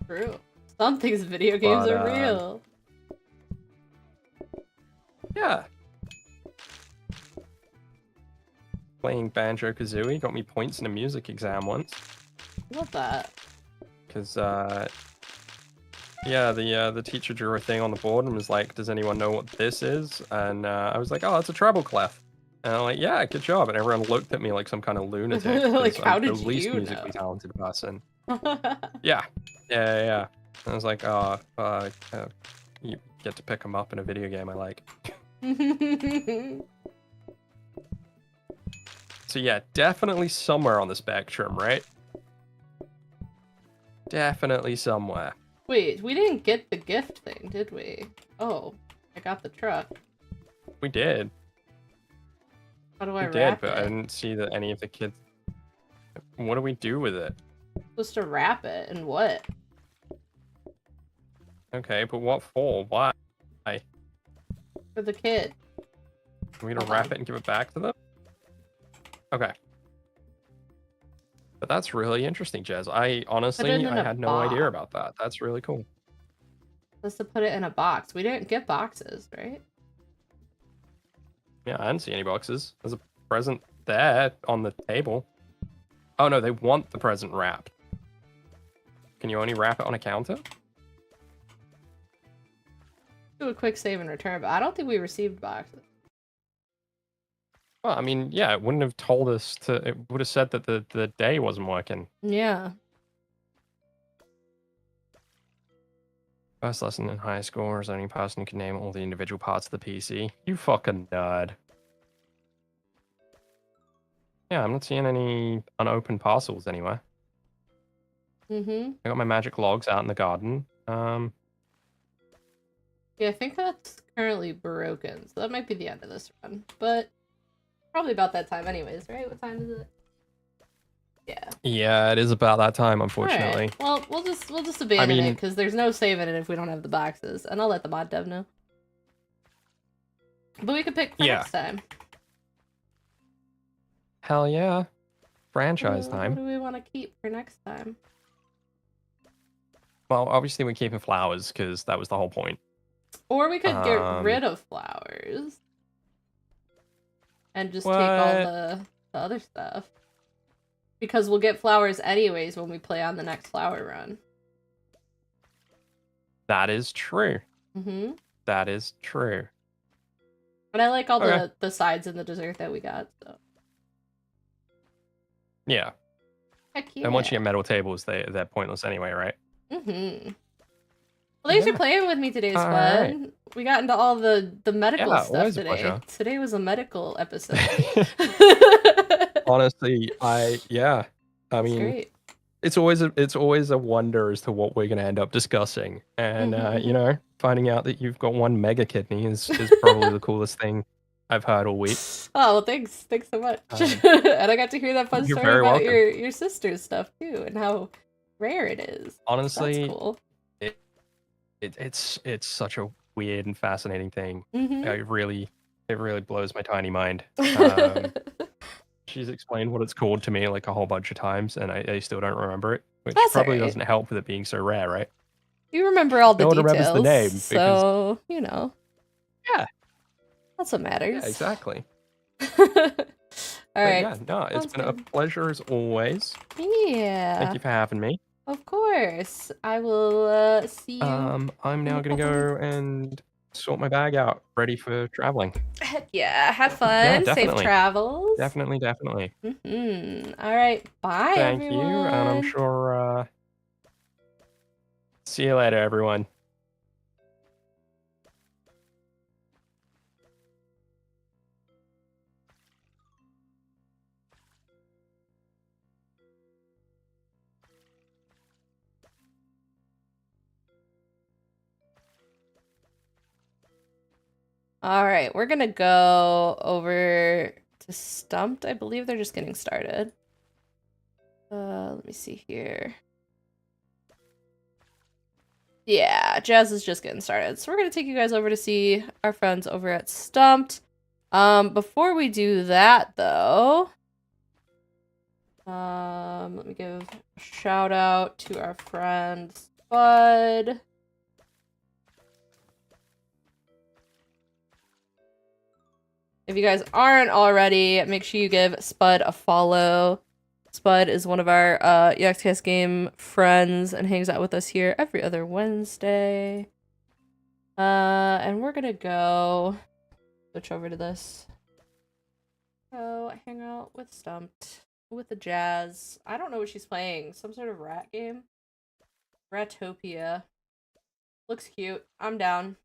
[SPEAKER 2] True. Some things video games are real.
[SPEAKER 1] Yeah. Playing Banjo-Kazooie got me points in a music exam once.
[SPEAKER 2] Love that.
[SPEAKER 1] Because, yeah, the teacher drew a thing on the board and was like, does anyone know what this is? And I was like, oh, it's a treble clef. And I'm like, yeah, good job. And everyone looked at me like some kind of lunatic.
[SPEAKER 2] Like, how did
[SPEAKER 1] I'm the least musically talented person. Yeah. And I was like, you get to pick them up in a video game I like. So yeah, definitely somewhere on the spectrum, right? Definitely somewhere.
[SPEAKER 2] Wait, we didn't get the gift thing, did we? Oh, I got the truck.
[SPEAKER 1] We did.
[SPEAKER 2] How do I wrap
[SPEAKER 1] did, but
[SPEAKER 2] it?
[SPEAKER 1] I didn't see that any of the kids... What do we do with it?
[SPEAKER 2] Supposed to wrap it, and what?
[SPEAKER 1] Okay, but what for? Why?
[SPEAKER 2] For the kid.
[SPEAKER 1] Are we gonna wrap it and give it back to them? Okay. But that's really interesting, Jez. I honestly, I had no idea about that. That's really cool.
[SPEAKER 2] Supposed to put it in a box. We didn't get boxes, right?
[SPEAKER 1] Yeah, I didn't see any boxes. There's a present there on the table. Oh no, they want the present wrapped. Can you only wrap it on a counter?
[SPEAKER 2] Do a quick save and return, but I don't think we received boxes.
[SPEAKER 1] Well, I mean, yeah, it wouldn't have told us to... It would have said that the day wasn't working.
[SPEAKER 2] Yeah.
[SPEAKER 1] First lesson in high school is only person who can name all the individual parts of the PC. You fucking nerd. Yeah, I'm not seeing any unopened parcels anywhere.
[SPEAKER 2] Mm-hmm.
[SPEAKER 1] I got my magic logs out in the garden.
[SPEAKER 2] Yeah, I think that's currently broken, so that might be the end of this run. But probably about that time anyways, right? What time is it? Yeah.
[SPEAKER 1] Yeah, it is about that time, unfortunately.
[SPEAKER 2] Right. Well, we'll just abandon it because there's no saving it if we don't have the boxes, and I'll let the mod dev know. But we could pick for next time.
[SPEAKER 1] Hell yeah. Franchise time.
[SPEAKER 2] What do we want to keep for next time?
[SPEAKER 1] Well, obviously we're keeping flowers because that was the whole point.
[SPEAKER 2] Or we could get rid of flowers. And just take all the other stuff. Because we'll get flowers anyways when we play on the next flower run.
[SPEAKER 1] That is true.
[SPEAKER 2] Mm-hmm.
[SPEAKER 1] That is true.
[SPEAKER 2] But I like all the sides and the dessert that we got, so.
[SPEAKER 1] Yeah.
[SPEAKER 2] Heck yeah.
[SPEAKER 1] And once you get metal tables, they're pointless anyway, right?
[SPEAKER 2] Mm-hmm. Well, thanks for playing with me today, Spud. Right. We got into all the medical stuff today. Today was a medical episode.
[SPEAKER 1] Honestly, I mean, great. it's always a wonder as to what we're gonna end up discussing, and finding out that you've got one mega kidney is probably the coolest thing I've heard all week.
[SPEAKER 2] Oh, well, thanks so much. And I got to hear that fun story about your sister's stuff too, and how rare it is.
[SPEAKER 1] Honestly,
[SPEAKER 2] that's cool.
[SPEAKER 1] It's such a weird and fascinating thing.
[SPEAKER 2] Mm-hmm.
[SPEAKER 1] It really blows my tiny mind. She's explained what it's called to me like a whole bunch of times, and I still don't remember it, which probably doesn't help with it being so rare, right?
[SPEAKER 2] You remember all the details,
[SPEAKER 1] remembers the name
[SPEAKER 2] because... so
[SPEAKER 1] yeah,
[SPEAKER 2] that's what matters.
[SPEAKER 1] Yeah, exactly.
[SPEAKER 2] All right.
[SPEAKER 1] Yeah, no, it's been a pleasure as always.
[SPEAKER 2] Yeah.
[SPEAKER 1] Thank you for having me.
[SPEAKER 2] Of course. I will see you.
[SPEAKER 1] I'm now gonna go and sort my bag out, ready for traveling.
[SPEAKER 2] Heck yeah, have fun.
[SPEAKER 1] Yeah,
[SPEAKER 2] safe travels.
[SPEAKER 1] Definitely.
[SPEAKER 2] All right, bye.
[SPEAKER 1] Thank
[SPEAKER 2] everyone.
[SPEAKER 1] you, and I'm sure. See you later, everyone.
[SPEAKER 2] All right, we're gonna go over to Stumped. I believe they're just getting started. Let me see here. Yeah, Jazz is just getting started. So we're gonna take you guys over to see our friends over at Stumped. Before we do that though, let me give a shout out to our friend Spud. If you guys aren't already, make sure you give Spud a follow. Spud is one of our Yogscast game friends and hangs out with us here every other Wednesday. And we're gonna go switch over to this. Go hang out with Stumped with the Jazz. I don't know what she's playing. Some sort of rat game. Ratopia. Looks cute. I'm down.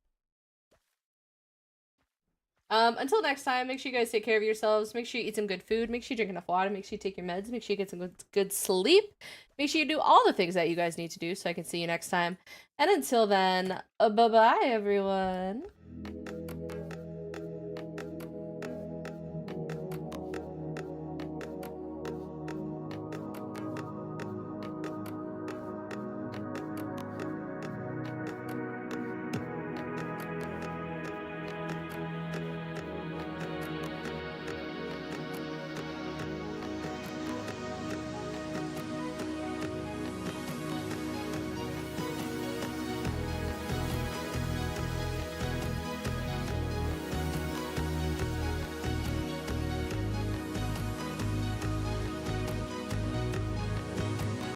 [SPEAKER 2] Until next time, make sure you guys take care of yourselves. Make sure you eat some good food. Make sure you drink enough water. Make sure you take your meds. Make sure you get some good sleep. Make sure you do all the things that you guys need to do so I can see you next time. And until then, bye-bye, everyone.